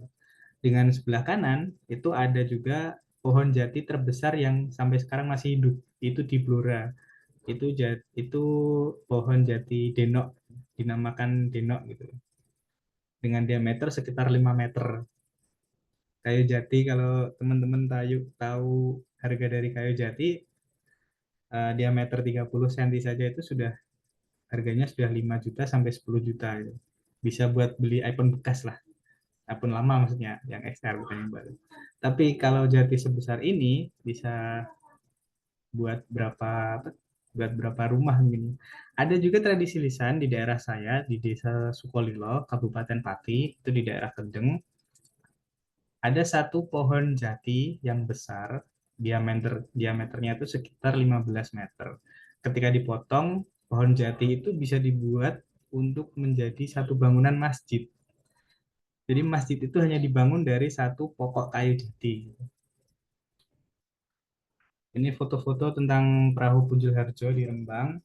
Dengan sebelah kanan itu ada juga pohon jati terbesar yang sampai sekarang masih hidup, itu di Blora. Itu pohon jati denok, dinamakan denok gitu, dengan diameter sekitar 5 meter. Kayu jati, kalau teman-teman tahu harga dari kayu jati, diameter 30 cm saja itu harganya sudah 5 juta sampai 10 juta gitu. Bisa buat beli iPhone bekas lah. iPhone lama maksudnya, yang XR bukan yang baru. Tapi kalau jati sebesar ini bisa buat berapa rumah mungkin. Ada juga tradisi lisan di daerah saya, di Desa Sukolilo, Kabupaten Pati, itu di daerah Kendeng. Ada satu pohon jati yang besar, diameternya itu sekitar 15 meter. Ketika dipotong, pohon jati itu bisa dibuat untuk menjadi satu bangunan masjid. Jadi masjid itu hanya dibangun dari satu pokok kayu jati. Ini foto-foto tentang perahu Punjul Harjo di Rembang.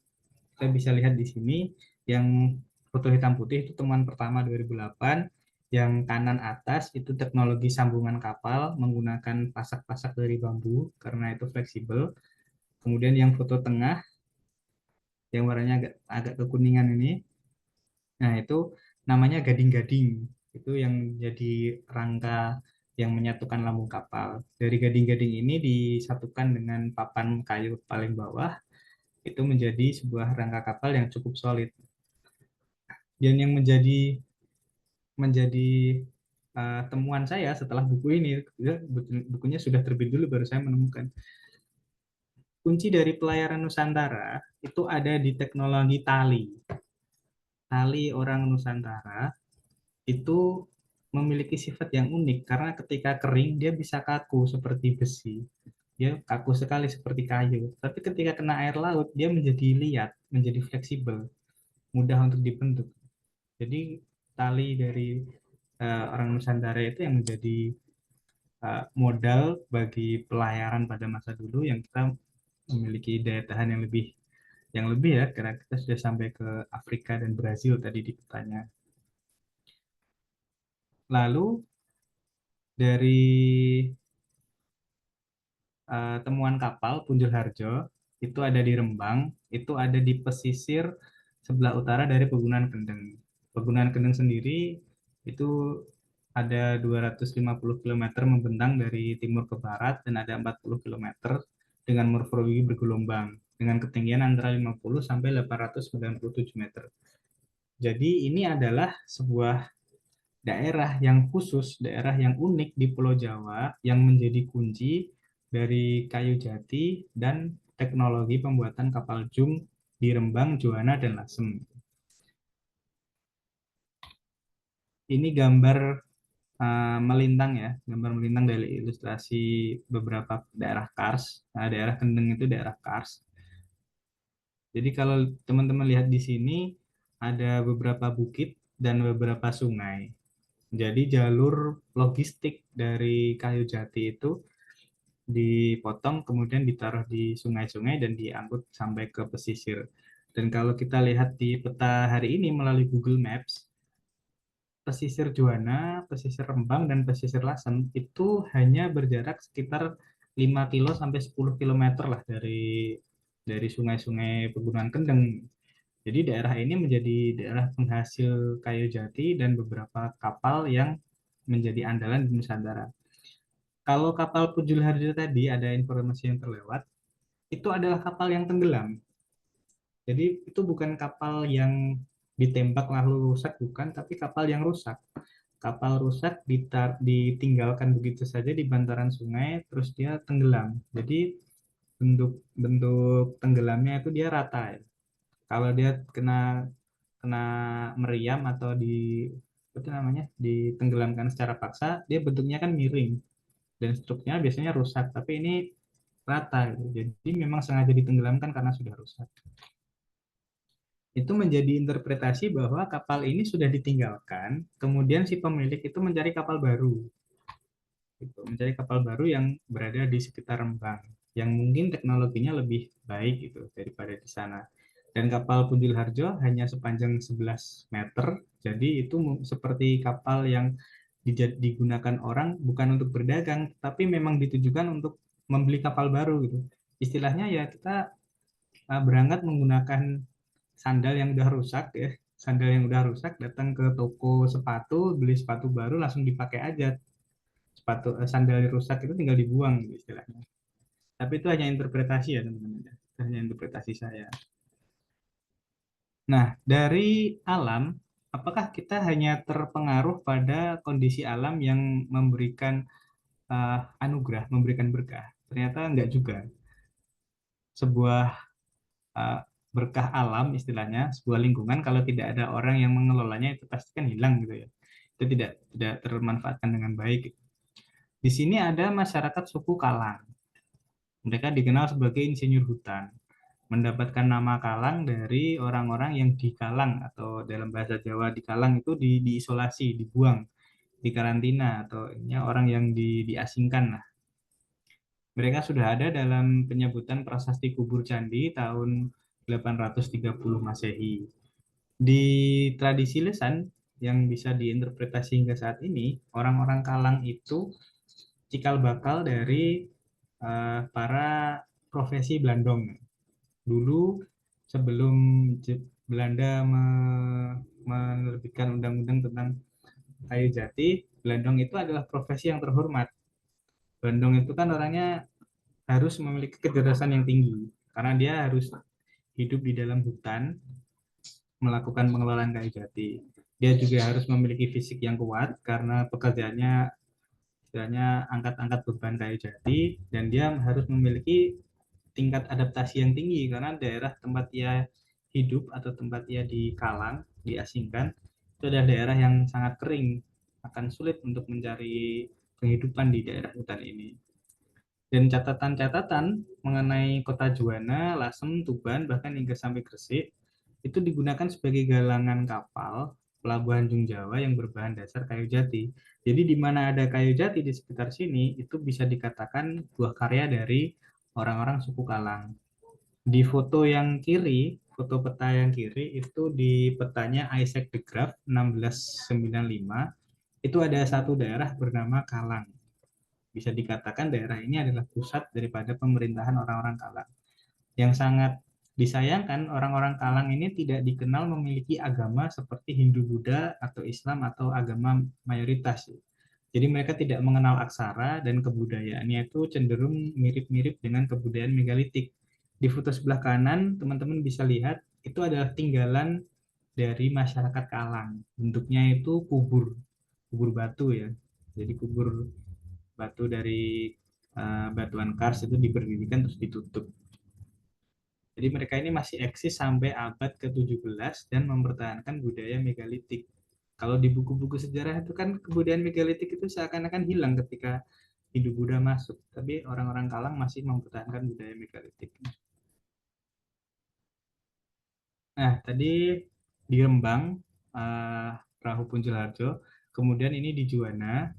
Kita bisa lihat di sini yang foto hitam putih itu temuan pertama 2008. Yang kanan atas itu teknologi sambungan kapal menggunakan pasak-pasak dari bambu karena itu fleksibel. Kemudian yang foto tengah yang warnanya agak kekuningan ini. Nah, itu namanya gading-gading. Itu yang jadi rangka yang menyatukan lambung kapal. Dari gading-gading ini disatukan dengan papan kayu paling bawah, itu menjadi sebuah rangka kapal yang cukup solid. Dan yang menjadi menjadi temuan saya setelah buku ini, bukunya sudah terbit dulu baru saya menemukan. Kunci dari pelayaran Nusantara itu ada di teknologi tali. Tali orang Nusantara itu memiliki sifat yang unik karena ketika kering dia bisa kaku seperti besi. Dia kaku sekali seperti kayu. Tapi ketika kena air laut dia menjadi liat, menjadi fleksibel, mudah untuk dibentuk. Jadi tali dari orang Nusantara itu yang menjadi modal bagi pelayaran pada masa dulu yang kita memiliki daya tahan yang lebih ya karena kita sudah sampai ke Afrika dan Brazil tadi di petanya. Lalu dari temuan kapal Punjul Harjo itu ada di Rembang, itu ada di pesisir sebelah utara dari Pegunungan Kendeng. Pegunungan Kendeng sendiri itu ada 250 km membentang dari timur ke barat dan ada 40 km dengan morfologi bergelombang dengan ketinggian antara 50 sampai 897 meter. Jadi ini adalah sebuah daerah yang khusus, daerah yang unik di Pulau Jawa yang menjadi kunci dari kayu jati dan teknologi pembuatan kapal jung di Rembang, Juwana, dan Lasem. Ini gambar melintang ya, gambar melintang dari ilustrasi beberapa daerah Kars. Nah, daerah Kendeng itu daerah Kars. Jadi kalau teman-teman lihat di sini ada beberapa bukit dan beberapa sungai. Jadi jalur logistik dari kayu jati itu dipotong kemudian ditaruh di sungai-sungai dan diangkut sampai ke pesisir. Dan kalau kita lihat di peta hari ini melalui Google Maps, pesisir Juwana, pesisir Rembang, dan pesisir Lasem itu hanya berjarak sekitar 5 kilo sampai 10 kilometer lah dari sungai-sungai Pegunungan Kendeng. Jadi daerah ini menjadi daerah penghasil kayu jati dan beberapa kapal yang menjadi andalan di Nusantara. Kalau kapal Pujul Harjo tadi ada informasi yang terlewat, itu adalah kapal yang tenggelam. Jadi itu bukan kapal yang ditembak lalu rusak, bukan, tapi kapal yang rusak. Kapal rusak ditinggalkan begitu saja di bantaran sungai, terus dia tenggelam. Jadi bentuk bentuk tenggelamnya itu dia rata ya. Kalau dia kena kena meriam atau apa namanya ditenggelamkan secara paksa, dia bentuknya kan miring dan strukturnya biasanya rusak. Tapi ini rata gitu. Jadi memang sengaja ditenggelamkan karena sudah rusak. Itu menjadi interpretasi bahwa kapal ini sudah ditinggalkan, kemudian si pemilik itu mencari kapal baru. Gitu, mencari kapal baru yang berada di sekitar Rembang, yang mungkin teknologinya lebih baik gitu daripada di sana. Dan kapal Punjul Harjo hanya sepanjang 11 meter, jadi itu seperti kapal yang digunakan orang bukan untuk berdagang, tapi memang ditujukan untuk membeli kapal baru gitu. Istilahnya ya kita berangkat menggunakan sandal yang udah rusak ya, sandal yang udah rusak datang ke toko sepatu beli sepatu baru langsung dipakai aja. Sandal rusak itu tinggal dibuang gitu istilahnya. Tapi itu hanya interpretasi ya teman-teman. Itu hanya interpretasi saya. Nah, dari alam, apakah kita hanya terpengaruh pada kondisi alam yang memberikan anugerah, memberikan berkah? Ternyata enggak juga. Sebuah uh, berkah alam istilahnya, sebuah lingkungan kalau tidak ada orang yang mengelolanya itu pasti kan hilang gitu ya. Itu tidak termanfaatkan dengan baik. Di sini ada masyarakat suku Kalang. Mereka dikenal sebagai insinyur hutan. Mendapatkan nama Kalang dari orang-orang yang dikalang atau dalam bahasa Jawa dikalang itu diisolasi, dibuang, dikarantina atau ini orang yang diasingkan lah. Mereka sudah ada dalam penyebutan prasasti kubur candi tahun 830 Masehi. Di tradisi lesan yang bisa diinterpretasi hingga saat ini, orang-orang Kalang itu cikal bakal dari para profesi Blandong. Dulu sebelum Belanda menerbitkan undang-undang tentang kayu jati, Blandong itu adalah profesi yang terhormat. Blandong itu kan orangnya harus memiliki kecerdasan yang tinggi karena dia harus hidup di dalam hutan melakukan pengelolaan kayu jati. Dia juga harus memiliki fisik yang kuat karena pekerjaannya istilahnya angkat-angkat beban kayu jati, dan dia harus memiliki tingkat adaptasi yang tinggi karena daerah tempat ia hidup atau tempat ia dikalang, diasingkan, itu adalah daerah yang sangat kering, akan sulit untuk mencari penghidupan di daerah hutan ini. Dan catatan-catatan mengenai kota Juwana, Lasem, Tuban, bahkan hingga sampai Gresik, itu digunakan sebagai galangan kapal pelabuhan Jung Jawa yang berbahan dasar kayu jati. Jadi di mana ada kayu jati di sekitar sini, itu bisa dikatakan buah karya dari orang-orang suku Kalang. Di foto yang kiri, foto peta yang kiri, itu di petanya Isaac de Graaf 1695, itu ada satu daerah bernama Kalang. Bisa dikatakan daerah ini adalah pusat daripada pemerintahan orang-orang Kalang. Yang sangat disayangkan, orang-orang Kalang ini tidak dikenal memiliki agama seperti Hindu, Buddha, atau Islam, atau agama mayoritas. Jadi mereka tidak mengenal aksara dan kebudayaannya itu cenderung mirip-mirip dengan kebudayaan megalitik. Di foto sebelah kanan, teman-teman bisa lihat itu adalah tinggalan dari masyarakat Kalang. Bentuknya itu kubur, kubur batu ya. Jadi kubur batu dari batuan kars itu diberdirikan terus ditutup. Jadi mereka ini masih eksis sampai abad ke-17 dan mempertahankan budaya megalitik. Kalau di buku-buku sejarah itu kan kebudayaan megalitik itu seakan-akan hilang ketika Hindu-Buddha masuk, tapi orang-orang Kalang masih mempertahankan budaya megalitik. Nah, tadi di Rembang, Perahu Punjul Harjo, kemudian ini di Juwana.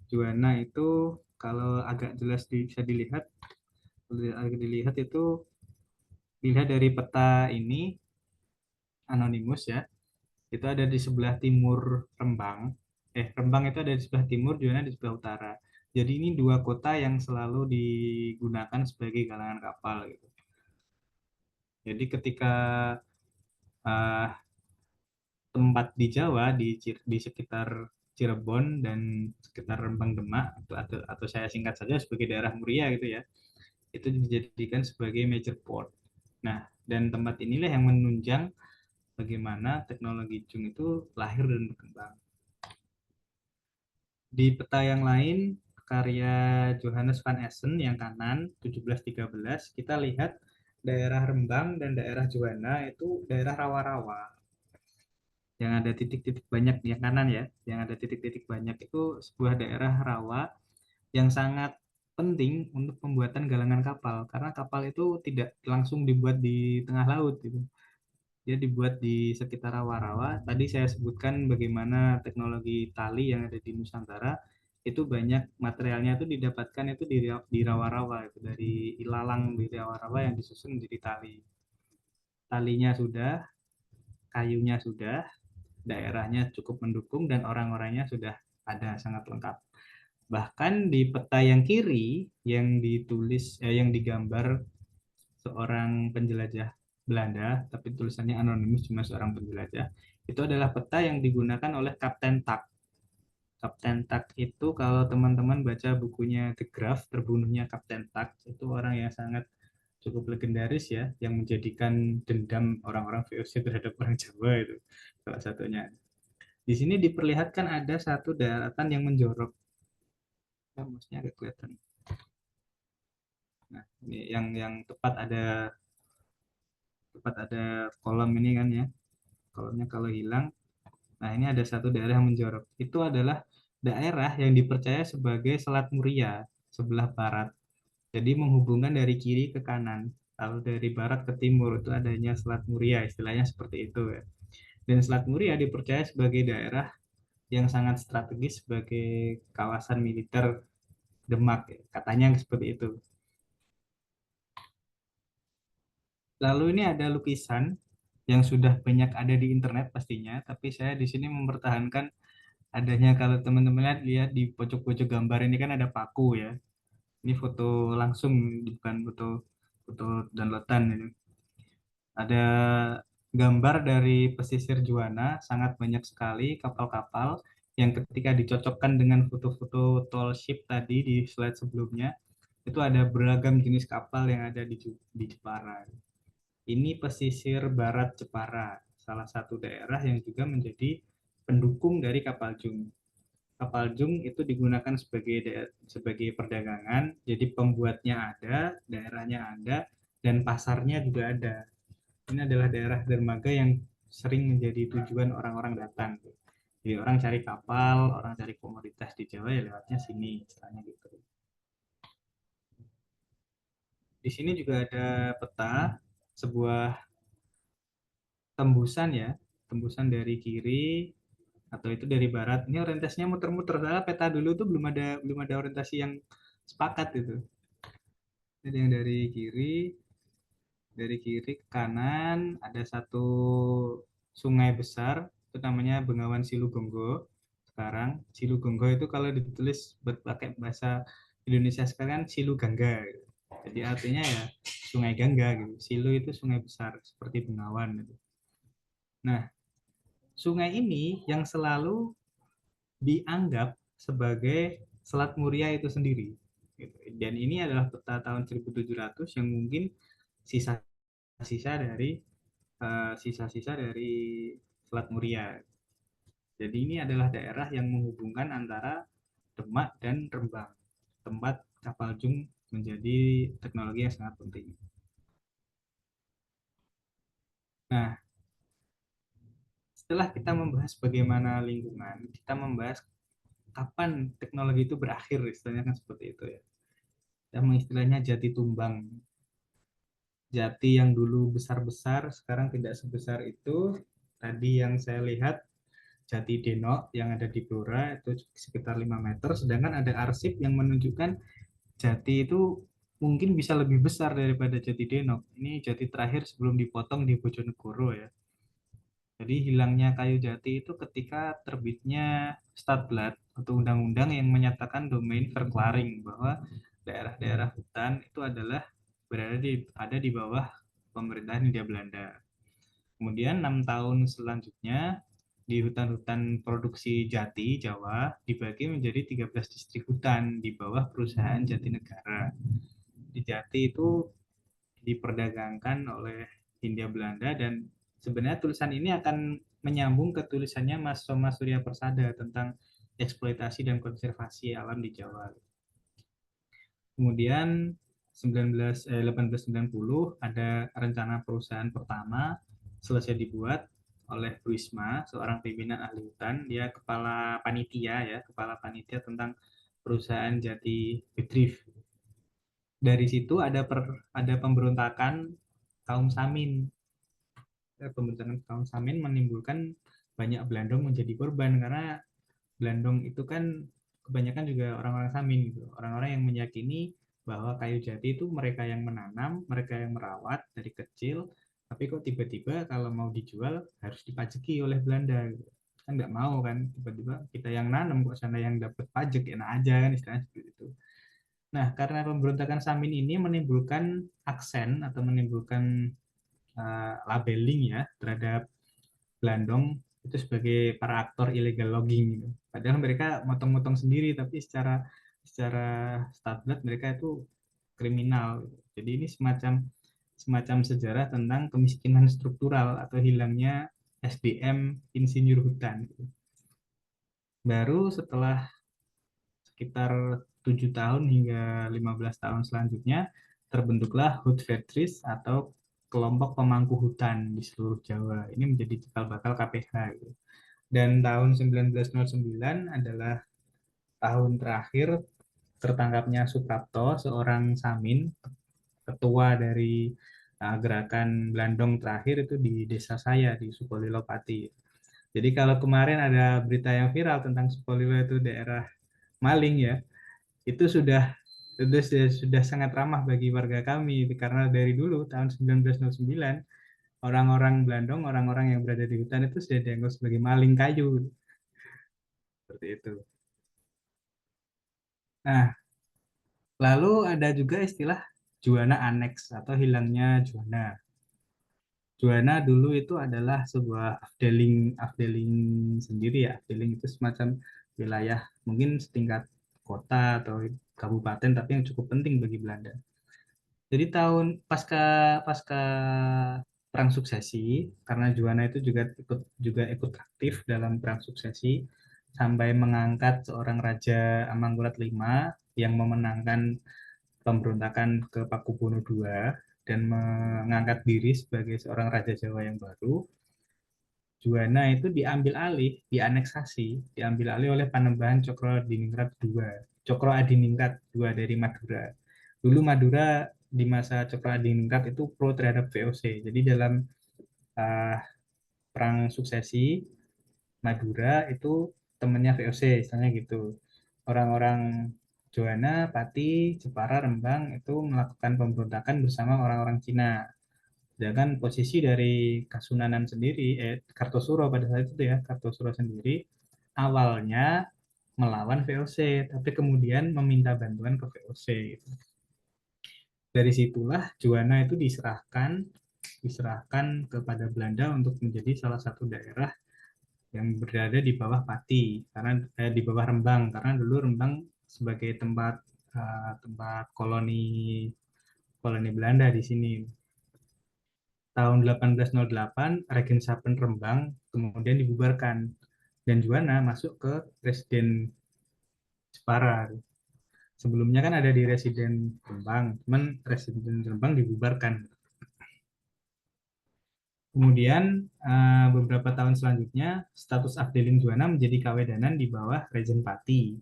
Juwana itu kalau agak jelas bisa dilihat itu dilihat dari peta ini anonimus ya, itu ada di sebelah timur Rembang. Rembang itu ada di sebelah timur, Juwana di sebelah utara. Jadi ini dua kota yang selalu digunakan sebagai galangan kapal gitu. Jadi ketika uh, tempat di Jawa di sekitar Cirebon dan sekitar Rembang Demak atau saya singkat saja sebagai daerah Muria gitu ya, itu dijadikan sebagai major port. Nah, dan tempat inilah yang menunjang bagaimana teknologi Jung itu lahir dan berkembang. Di peta yang lain, karya Johannes van Essen yang kanan 1713, kita lihat daerah Rembang dan daerah Juwana itu daerah rawa-rawa. Yang ada titik-titik banyak yang kanan ya, yang ada titik-titik banyak itu sebuah daerah rawa yang sangat penting untuk pembuatan galangan kapal karena kapal itu tidak langsung dibuat di tengah laut gitu. Dia dibuat di sekitar rawa-rawa. Tadi saya sebutkan bagaimana teknologi tali yang ada di Nusantara itu banyak materialnya itu didapatkan itu di rawa-rawa itu dari ilalang di rawa-rawa yang disusun menjadi tali. Talinya sudah, kayunya sudah, daerahnya cukup mendukung dan orang-orangnya sudah ada sangat lengkap. Bahkan di peta yang kiri yang yang digambar seorang penjelajah Belanda, tapi tulisannya anonimus cuma seorang penjelajah. Itu adalah peta yang digunakan oleh Kapten Tak. Kapten Tak itu kalau teman-teman baca bukunya The Graaf, terbunuhnya Kapten Tak, itu orang yang sangat cukup legendaris ya, yang menjadikan dendam orang-orang VOC terhadap orang Jawa itu salah satunya. Di sini diperlihatkan ada satu daratan yang menjorok. Ya, maksudnya agak kelihatan. Nah, ini yang tepat ada kolom ini kan ya. Kolomnya kalau hilang, nah ini ada satu daerah yang menjorok. Itu adalah daerah yang dipercaya sebagai Selat Muria sebelah barat. Jadi menghubungkan dari kiri ke kanan. Lalu dari barat ke timur itu adanya Selat Muria, istilahnya seperti itu ya. Dan Selat Muria dipercaya sebagai daerah yang sangat strategis sebagai kawasan militer Demak, ya. Katanya seperti itu. Lalu ini ada lukisan yang sudah banyak ada di internet pastinya, tapi saya di sini mempertahankan adanya. Kalau teman-teman lihat di pojok-pojok gambar ini kan ada paku ya. Ini foto langsung, bukan foto foto downloadan ini. Ada gambar dari pesisir Juanda, sangat banyak sekali kapal-kapal yang ketika dicocokkan dengan foto-foto tall ship tadi di slide sebelumnya, itu ada beragam jenis kapal yang ada di Jepara. Ini pesisir barat Jepara, salah satu daerah yang juga menjadi pendukung dari kapal Jung. Kapal Jung itu digunakan sebagai perdagangan, jadi pembuatnya ada, daerahnya ada, dan pasarnya juga ada. Ini adalah daerah dermaga yang sering menjadi tujuan orang-orang datang. Jadi orang cari kapal, orang cari komoditas di Jawa ya lewatnya sini, istilahnya gitu. Di sini juga ada peta sebuah tembusan ya, tembusan dari kiri atau itu dari barat. Ini orientasinya muter-muter, karena peta dulu tuh belum ada orientasi yang sepakat itu. Jadi yang dari kiri ke kanan ada satu sungai besar, itu namanya Bengawan Silugonggo. Sekarang Silugonggo itu kalau ditulis pakai bahasa Indonesia sekarang Silu Gangga gitu. Jadi artinya ya sungai Gangga gitu. Silu itu sungai besar seperti Bengawan gitu. Nah, sungai ini yang selalu dianggap sebagai Selat Muria itu sendiri. Gitu. Dan ini adalah peta tahun 1700 yang mungkin sisa-sisa dari Selat Muria. Jadi ini adalah daerah yang menghubungkan antara Demak dan Rembang, tempat kapal Jung menjadi teknologi yang sangat penting. Nah, setelah kita membahas bagaimana lingkungan, kita membahas kapan teknologi itu berakhir, istilahnya kan seperti itu ya. Yang istilahnya jati tumbang. Jati yang dulu besar-besar, sekarang tidak sebesar itu. Tadi yang saya lihat, Jati Denok yang ada di Blora itu sekitar 5 meter, sedangkan ada arsip yang menunjukkan jati itu mungkin bisa lebih besar daripada Jati Denok. Ini jati terakhir sebelum dipotong di Bojonegoro ya. Jadi hilangnya kayu jati itu ketika terbitnya Statblad atau undang-undang yang menyatakan domain verklaring bahwa daerah-daerah hutan itu adalah ada di bawah pemerintahan Hindia Belanda. Kemudian 6 tahun selanjutnya di hutan-hutan produksi jati Jawa dibagi menjadi 13 distrik hutan di bawah perusahaan Jatinegara. Di Jati itu diperdagangkan oleh Hindia Belanda dan sebenarnya tulisan ini akan menyambung ke tulisannya Mas Soma Surya Persada tentang eksploitasi dan konservasi alam di Jawa. Kemudian 1890 ada rencana perusahaan pertama selesai dibuat oleh Bu Isma, seorang pimpinan ahli hutan. Dia kepala panitia tentang perusahaan Jati Bedrift. Dari situ ada pemberontakan kaum Samin. Pemberontakan kaum Samin menimbulkan banyak Belandong menjadi korban karena Belandong itu kan kebanyakan juga orang-orang Samin gitu. Orang-orang yang meyakini bahwa kayu jati itu mereka yang menanam, mereka yang merawat dari kecil, tapi kok tiba-tiba kalau mau dijual harus dipajaki oleh Belanda gitu. Kan nggak mau kan, tiba-tiba kita yang nanam kok sana yang dapat pajak, enak aja kan istilahnya seperti itu. Nah, karena pemberontakan Samin ini menimbulkan aksen atau menimbulkan labeling ya terhadap Blandong itu sebagai para aktor illegal logging gitu. Padahal mereka motong-motong sendiri tapi secara secara statut mereka itu kriminal. Jadi ini semacam semacam sejarah tentang kemiskinan struktural atau hilangnya SDM insinyur hutan. Baru setelah sekitar 7 tahun hingga 15 tahun selanjutnya terbentuklah Hutvetris atau kelompok pemangku hutan di seluruh Jawa. Ini menjadi cikal bakal KPH. Gitu. Dan tahun 1909 adalah tahun terakhir tertangkapnya Suprapto, seorang Samin, ketua dari gerakan Blandong terakhir itu di desa saya di Sukolilo Pati. Jadi kalau kemarin ada berita yang viral tentang Sukolilo itu daerah maling ya, itu sudah sangat ramah bagi warga kami karena dari dulu tahun 1909 orang-orang Blandong, orang-orang yang berada di hutan itu sudah dianggap sebagai maling kayu seperti itu. Nah, lalu ada juga istilah juana aneks atau hilangnya juana. Juana dulu itu adalah sebuah afdeling sendiri ya. Afdeling itu semacam wilayah mungkin setingkat kota atau kabupaten tapi yang cukup penting bagi Belanda. Jadi tahun pasca pasca Perang Suksesi, karena Juana itu juga ikut aktif dalam Perang Suksesi sampai mengangkat seorang Raja Amangkurat V yang memenangkan pemberontakan ke Pakubuwono II dan mengangkat diri sebagai seorang Raja Jawa yang baru. Juwana itu diambil alih oleh Panembahan Cokro Adiningrat II dari Madura. Dulu Madura di masa Cokro Adiningrat itu pro terhadap VOC. Jadi dalam uh, perang suksesi Madura itu temannya VOC, misalnya gitu. Orang-orang Juwana, Pati, Jepara, Rembang itu melakukan pemberontakan bersama orang-orang Cina. Sedangkan posisi dari Kasunanan sendiri, Kartosuro pada saat itu ya, Kartosuro sendiri awalnya melawan VOC, tapi kemudian meminta bantuan ke VOC. Dari situlah Juwana itu diserahkan kepada Belanda untuk menjadi salah satu daerah yang berada di bawah Pati, karena di bawah Rembang, karena dulu Rembang sebagai tempat koloni koloni Belanda di sini. Tahun 1808 Regensapen Rembang kemudian dibubarkan dan Juwana masuk ke Residen Jepara. Sebelumnya kan ada di Residen Rembang, cuman Residen Rembang dibubarkan. Kemudian beberapa tahun selanjutnya status Afdeling Juwana menjadi kawedanan di bawah Rejen Pati.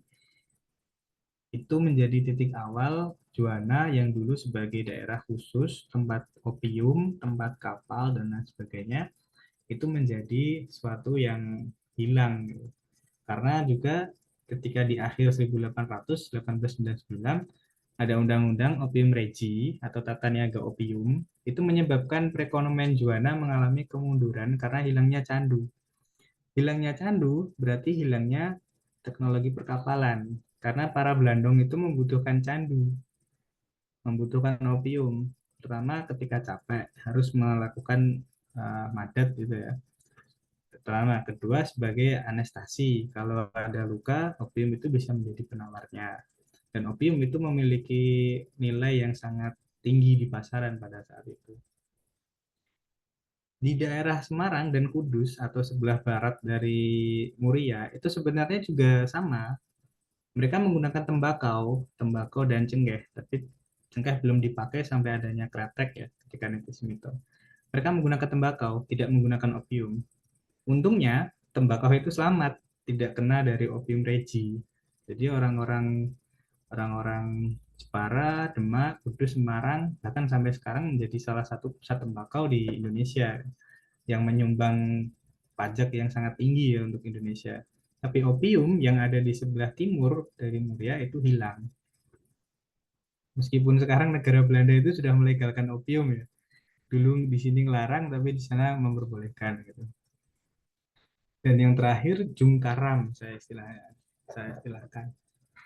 Itu menjadi titik awal Juwana yang dulu sebagai daerah khusus, tempat opium, tempat kapal, dan lain sebagainya, itu menjadi sesuatu yang hilang. Karena juga ketika di akhir 1800, 1899, ada Undang-Undang Opium Regi atau Tata Niaga Opium, itu menyebabkan perekonomian Juwana mengalami kemunduran karena hilangnya candu. Hilangnya candu berarti hilangnya teknologi perkapalan. Karena para Belandong itu membutuhkan candu, membutuhkan opium, terutama ketika capek, harus melakukan madat gitu ya. Pertama, kedua sebagai anestasi. Kalau ada luka, opium itu bisa menjadi penawarnya. Dan opium itu memiliki nilai yang sangat tinggi di pasaran pada saat itu. Di daerah Semarang dan Kudus atau sebelah barat dari Muria itu sebenarnya juga sama. Mereka menggunakan tembakau dan cengkeh, tapi cengkeh belum dipakai sampai adanya kretek ya ketika Niti Smito. Mereka menggunakan tembakau, tidak menggunakan opium. Untungnya tembakau itu selamat, tidak kena dari opium regi. Jadi orang-orang Jepara, Demak, Kudus, Semarang, bahkan sampai sekarang menjadi salah satu pusat tembakau di Indonesia yang menyumbang pajak yang sangat tinggi ya untuk Indonesia. Tapi opium yang ada di sebelah timur dari Muria itu hilang. Meskipun sekarang negara Belanda itu sudah melegalkan opium ya. Dulu di sini ngelarang, tapi di sana memperbolehkan gitu. Dan yang terakhir Jungkaram saya istilahkan.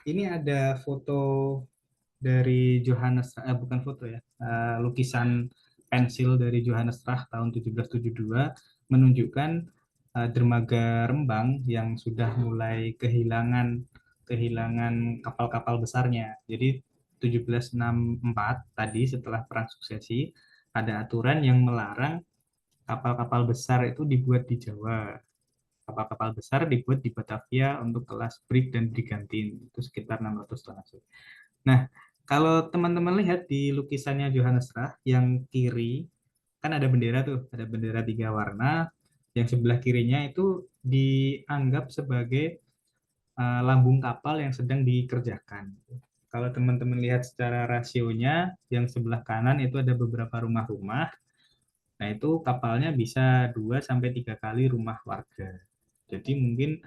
Ini ada foto dari Johannes, bukan foto ya, lukisan pensil dari Johannes Rach tahun 1772 menunjukkan dermaga Rembang yang sudah mulai kehilangan kehilangan kapal-kapal besarnya. Jadi 1764 tadi setelah Perang Suksesi ada aturan yang melarang kapal-kapal besar itu dibuat di Jawa. Kapal-kapal besar dibuat di Batavia untuk kelas brig dan brigantin. Itu sekitar 600 ton. Nah, kalau teman-teman lihat di lukisannya Johannes Rach yang kiri, kan ada bendera tuh, ada bendera 3 warna. Yang sebelah kirinya itu dianggap sebagai lambung kapal yang sedang dikerjakan. Kalau teman-teman lihat secara rasionya, yang sebelah kanan itu ada beberapa rumah-rumah. Nah, itu kapalnya bisa 2 sampai 3 kali rumah warga. Jadi mungkin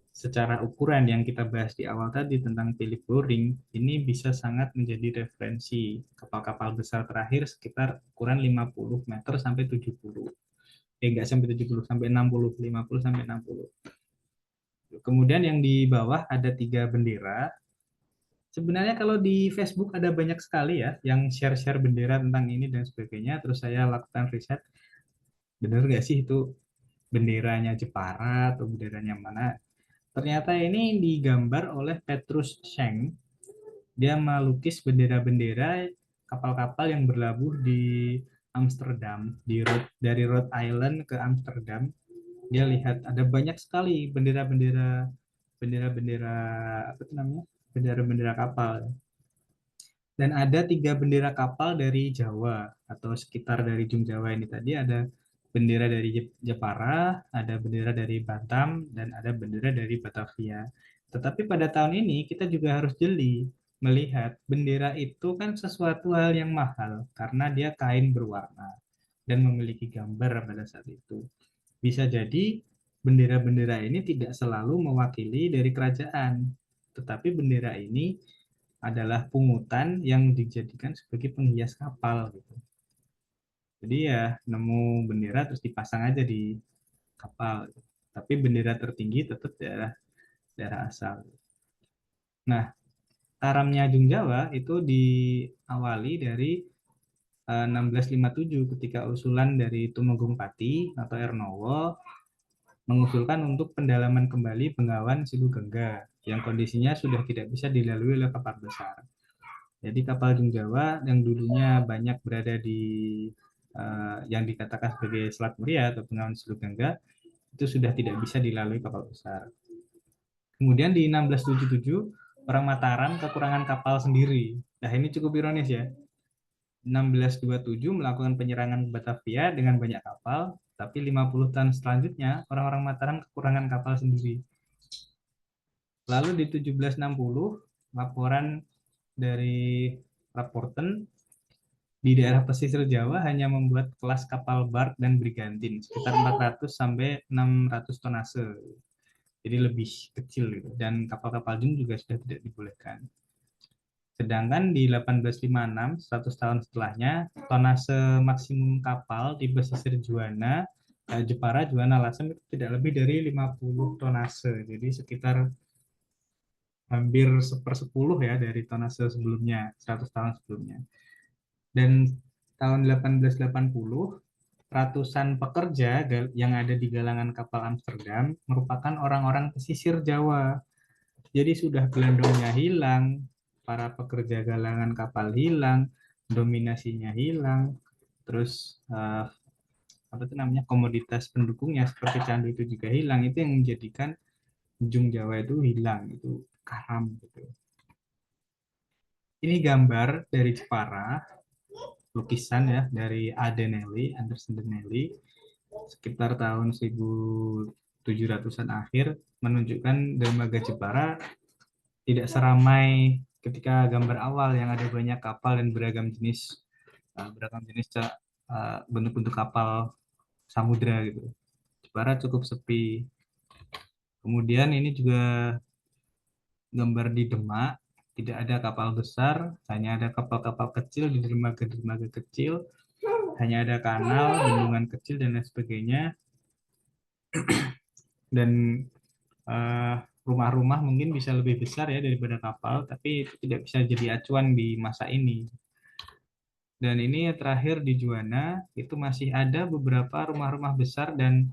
secara ukuran yang kita bahas di awal tadi tentang Philip Boring, ini bisa sangat menjadi referensi. Kapal-kapal besar terakhir sekitar ukuran 50 meter sampai 70. Enggak sampai 70, sampai 60, 50 sampai 60. Kemudian yang di bawah ada 3 bendera. Sebenarnya kalau di Facebook ada banyak sekali ya yang share-share bendera tentang ini dan sebagainya. Terus saya lakukan riset. bener nggak sih itu benderanya Jepara atau benderanya mana? Ternyata ini digambar oleh Petrus Schenk. Dia melukis bendera-bendera kapal-kapal yang berlabuh di Amsterdam, dari Rhode Island ke Amsterdam. Dia lihat ada banyak sekali bendera-bendera apa itu namanya? Bendera-bendera kapal. Dan ada 3 bendera kapal dari Jawa atau sekitar dari Jung Jawa ini tadi ada bendera dari Jepara, ada bendera dari Batam, dan ada bendera dari Batavia. Tetapi pada tahun ini kita juga harus jeli melihat bendera itu kan sesuatu hal yang mahal karena dia kain berwarna dan memiliki gambar pada saat itu. Bisa jadi bendera-bendera ini tidak selalu mewakili dari kerajaan, tetapi bendera ini adalah pungutan yang dijadikan sebagai penghias kapal gitu. Jadi ya nemu bendera terus dipasang aja di kapal. Gitu. Tapi bendera tertinggi tetap daerah daerah asal. Nah, karamnya Jung Jawa itu diawali dari 1657 ketika usulan dari Tumenggung Pati atau Ernowo mengusulkan untuk pendalaman kembali Bengawan Sidugengga yang kondisinya sudah tidak bisa dilalui oleh kapal besar. Jadi kapal Jung Jawa yang dulunya banyak berada di yang dikatakan sebagai Selat Muria atau Bengawan Sulu Gangga itu sudah tidak bisa dilalui kapal besar. Kemudian di 1677 orang Mataram kekurangan kapal sendiri. Nah ini cukup ironis ya. 1627 melakukan penyerangan ke Batavia dengan banyak kapal, tapi 50 tahun selanjutnya orang-orang Mataram kekurangan kapal sendiri. Lalu di 1760 laporan dari Raporten di daerah pesisir Jawa hanya membuat kelas kapal bark dan brigantin sekitar 400 sampai 600 tonase. Jadi lebih kecil gitu. Dan kapal-kapal Jung juga sudah tidak dibolehkan. Sedangkan di 1856, 100 tahun setelahnya, tonase maksimum kapal di pesisir Juana, Jepara, Juana, Lasem itu tidak lebih dari 50 tonase. Jadi sekitar hampir 1/10 ya dari tonase sebelumnya, 100 tahun sebelumnya. Dan tahun 1880, ratusan pekerja yang ada di galangan kapal Amsterdam merupakan orang-orang pesisir Jawa. Jadi sudah gelondongnya hilang, para pekerja galangan kapal hilang, dominasinya hilang, terus apa itu namanya komoditas pendukungnya seperti candu itu juga hilang. Itu yang menjadikan ujung Jawa itu hilang, itu karam gitu. Ini gambar dari Jepara, lukisan ya dari Anderson Denelli sekitar tahun 1700-an akhir menunjukkan dermaga Jepara tidak seramai ketika gambar awal yang ada banyak kapal dan beragam jenis bentuk-bentuk kapal samudra gitu. Jepara cukup sepi. Kemudian ini juga gambar di Demak, tidak ada kapal besar, hanya ada kapal-kapal kecil di dermaga-dermaga kecil, hanya ada kanal, bendungan kecil dan lain sebagainya. Dan rumah-rumah mungkin bisa lebih besar ya daripada kapal, tapi itu tidak bisa jadi acuan di masa ini. Dan ini terakhir di Juana, itu masih ada beberapa rumah-rumah besar dan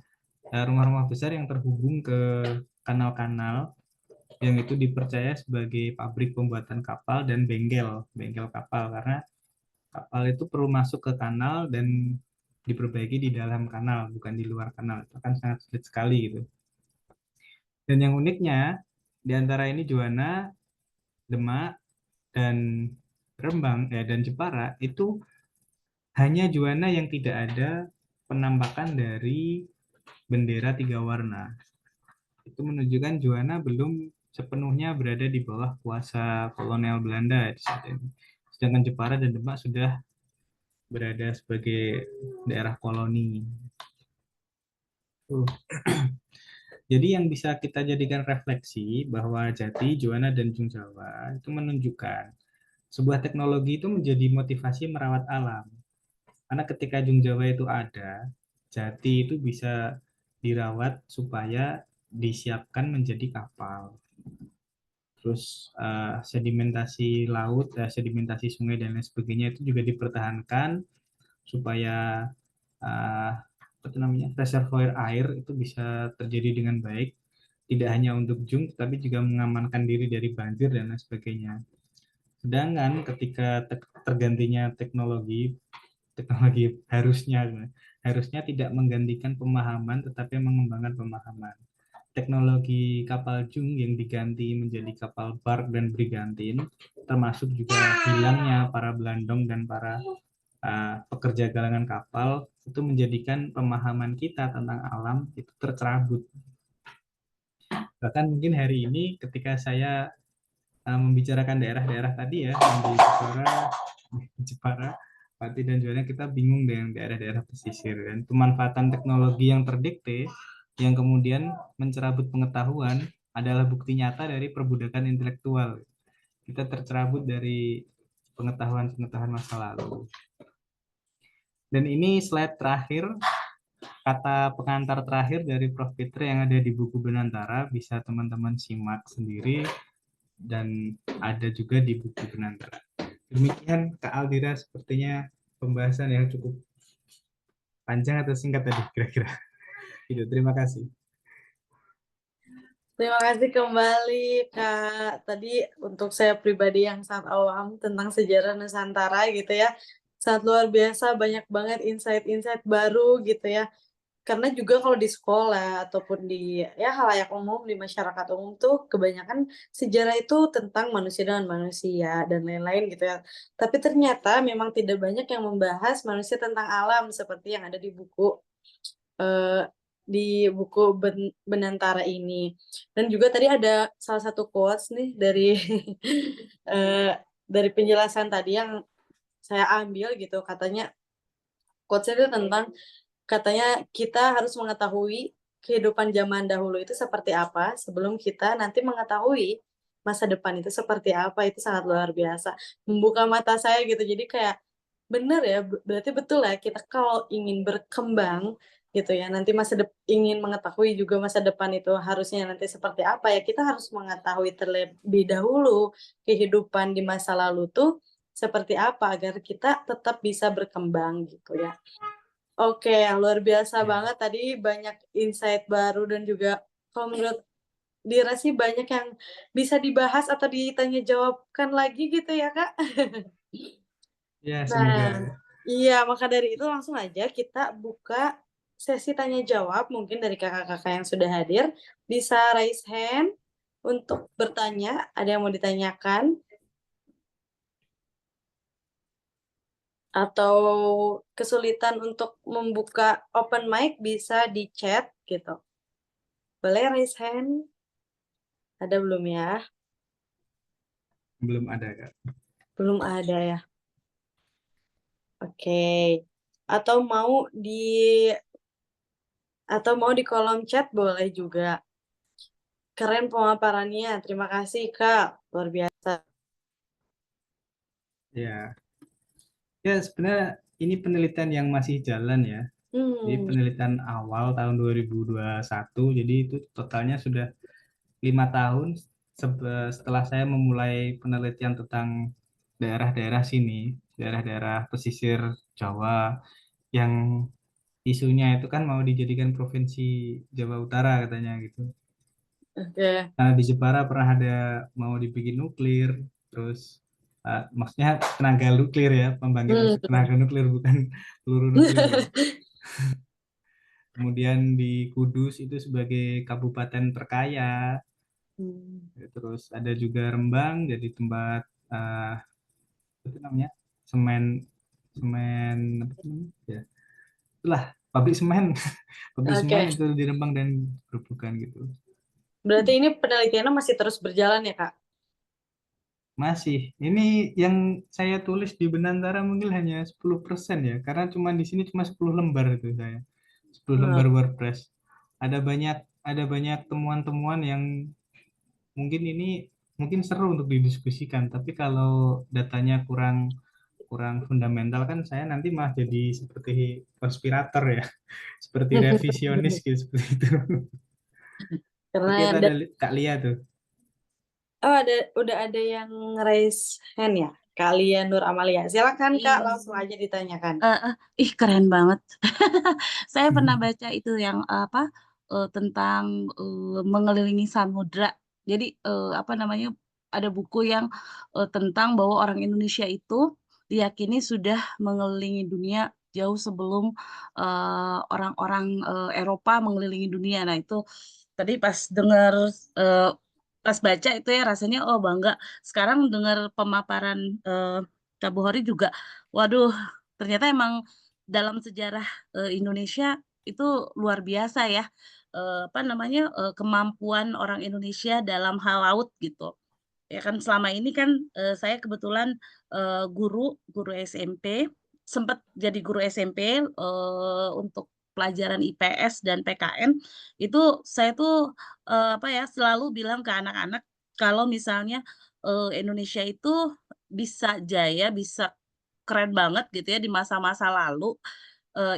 rumah-rumah besar yang terhubung ke kanal-kanal yang itu dipercaya sebagai pabrik pembuatan kapal dan bengkel kapal karena kapal itu perlu masuk ke kanal dan diperbaiki di dalam kanal bukan di luar kanal. Itu kan sangat sulit sekali gitu. Dan yang uniknya di antara ini Juana, Demak, dan Rembang dan Jepara itu hanya Juana yang tidak ada penampakan dari bendera 3 warna. Itu menunjukkan Juana belum sepenuhnya berada di bawah kuasa kolonial Belanda di saat ini. Sedangkan Jepara dan Demak sudah berada sebagai daerah koloni. Jadi yang bisa kita jadikan refleksi bahwa Jati, Juana, dan Jung Jawa itu menunjukkan sebuah teknologi itu menjadi motivasi merawat alam. Karena ketika Jung Jawa itu ada, Jati itu bisa dirawat supaya disiapkan menjadi kapal. Terus sedimentasi laut, sedimentasi sungai dan lain sebagainya itu juga dipertahankan supaya reservoir air itu bisa terjadi dengan baik, tidak hanya untuk jung, tapi juga mengamankan diri dari banjir dan lain sebagainya. Sedangkan ketika tergantinya teknologi, teknologi harusnya tidak menggantikan pemahaman, tetapi mengembangkan pemahaman. Teknologi kapal jung yang diganti menjadi kapal bark dan brigantin, termasuk juga hilangnya para belandong dan para pekerja galangan kapal, itu menjadikan pemahaman kita tentang alam itu tercerabut. Bahkan mungkin hari ini ketika saya membicarakan daerah-daerah tadi ya, yang di Jepara, Pati dan Juanda, kita bingung dengan daerah-daerah pesisir, dan pemanfaatan teknologi yang terdikte yang kemudian mencerabut pengetahuan adalah bukti nyata dari perbudakan intelektual. Kita tercerabut dari pengetahuan-pengetahuan masa lalu. Dan ini slide terakhir, kata pengantar terakhir dari Prof. Fitri yang ada di buku Benantara, bisa teman-teman simak sendiri dan ada juga di buku Benantara. Demikian Kak Aldira, sepertinya pembahasan yang cukup panjang atau singkat tadi kira-kira. Gitu, terima kasih. Terima kasih kembali Kak. Tadi untuk saya pribadi yang sangat awam tentang sejarah Nusantara gitu ya, sangat luar biasa, banyak banget insight-insight baru gitu ya. Karena juga kalau di sekolah ataupun di ya halayak umum, di masyarakat umum tuh kebanyakan sejarah itu tentang manusia dengan manusia dan lain-lain gitu ya. Tapi ternyata memang tidak banyak yang membahas manusia tentang alam seperti yang ada di buku Benantara ini. Dan juga tadi ada salah satu quotes nih dari dari penjelasan tadi yang saya ambil gitu, katanya quotes-nya itu tentang, katanya kita harus mengetahui kehidupan zaman dahulu itu seperti apa sebelum kita nanti mengetahui masa depan itu seperti apa. Itu sangat luar biasa, membuka mata saya gitu. Jadi kayak bener ya, berarti betul ya, kita kalau ingin berkembang gitu ya, nanti ingin mengetahui juga masa depan itu harusnya nanti seperti apa ya, kita harus mengetahui terlebih dahulu kehidupan di masa lalu tuh seperti apa agar kita tetap bisa berkembang gitu ya. Oke, luar biasa banget tadi, banyak insight baru dan juga kalau menurut Dira sih banyak yang bisa dibahas atau ditanya jawabkan lagi gitu ya, Kak? Ya, semoga. Nah, iya, maka dari itu langsung aja kita buka sesi tanya jawab, mungkin dari kakak-kakak yang sudah hadir, bisa raise hand untuk bertanya, ada yang mau ditanyakan, atau kesulitan untuk membuka open mic bisa di chat gitu. Boleh raise hand? Ada belum ya? Belum ada, Kak. Belum ada ya. Oke. Atau mau di kolom chat boleh juga. Keren pemaparannya. Terima kasih, Kak. Luar biasa. Ya. Ya, sebenarnya ini penelitian yang masih jalan ya. Jadi penelitian awal tahun 2021, jadi itu totalnya sudah 5 tahun setelah saya memulai penelitian tentang daerah-daerah sini, daerah-daerah pesisir Jawa, yang isunya itu kan mau dijadikan provinsi Jawa Utara katanya gitu. Oke. Nah, di Jepara pernah ada mau dibikin nuklir, terus maksudnya tenaga nuklir ya, pembangkit tenaga nuklir, bukan peluru nuklir ya. Kemudian di Kudus itu sebagai kabupaten terkaya. Terus ada juga Rembang jadi tempat itu namanya semen semen apa namanya ya, itulah pabrik semen. Pabrik semen Oke. itu di Rembang dan Gerobokan gitu. Berarti ini penelitiannya masih terus berjalan ya, Kak? Masih. Ini yang saya tulis di Benantara mungkin hanya 10% ya, karena cuma di sini cuma 10 lembar itu saya. 10 lembar WordPress. Ada banyak temuan-temuan yang mungkin seru untuk didiskusikan, tapi kalau datanya kurang kurang fundamental kan saya nanti malah jadi seperti konspirator ya, seperti revisionis gitu, seperti itu. Oke, itu Keren. ada Kak Lia tuh. Oh, udah ada yang raise hand ya? kalian Nur Amalia. Silakan Kak, Iya. langsung aja ditanyakan. Ih, keren banget. Saya pernah Hmm. baca itu yang apa tentang mengelilingi samudra. Jadi apa namanya, ada buku yang tentang bahwa orang Indonesia itu diyakini sudah mengelilingi dunia jauh sebelum orang-orang Eropa mengelilingi dunia. Nah itu tadi pas dengar eh, pas baca itu ya rasanya oh bangga. Sekarang dengar pemaparan Kak Buhori juga, waduh, ternyata emang dalam sejarah Indonesia itu luar biasa ya. Apa namanya, kemampuan orang Indonesia dalam hal laut gitu. Ya kan selama ini kan saya kebetulan guru SMP, sempat jadi guru SMP untuk pelajaran IPS dan PKN. Itu saya tuh apa ya, selalu bilang ke anak-anak kalau misalnya Indonesia itu bisa jaya, bisa keren banget gitu ya di masa-masa lalu,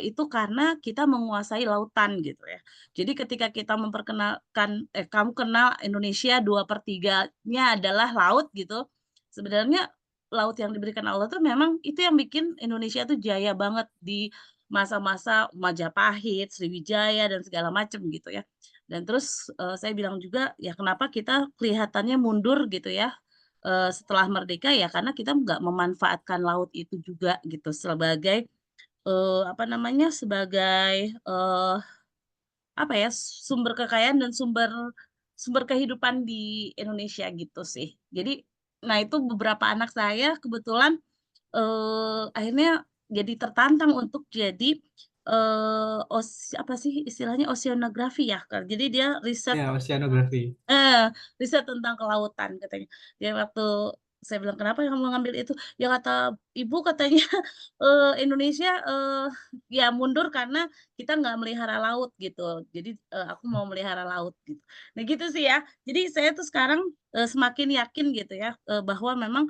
itu karena kita menguasai lautan gitu ya. Jadi ketika kita memperkenalkan, kamu kenal Indonesia 2/3-nya adalah laut gitu. Sebenarnya laut yang diberikan Allah tuh memang itu yang bikin Indonesia tuh jaya banget di masa-masa Majapahit, Sriwijaya dan segala macam gitu ya. Dan terus saya bilang juga ya kenapa kita kelihatannya mundur gitu ya setelah merdeka ya karena kita nggak memanfaatkan laut itu juga gitu sebagai apa namanya, sebagai apa ya, sumber kekayaan dan sumber sumber kehidupan di Indonesia gitu sih. Jadi, nah itu beberapa anak saya kebetulan akhirnya jadi tertantang untuk jadi apa sih istilahnya oceanografi ya, Kak. Jadi dia riset Ya, oceanografi. riset tentang kelautan katanya. Dia waktu saya bilang kenapa kamu ngambil itu? Ya kata ibu katanya Indonesia ya mundur karena kita nggak melihara laut gitu. Jadi aku mau melihara laut gitu. Nah gitu sih ya. Jadi saya tuh sekarang semakin yakin gitu ya bahwa memang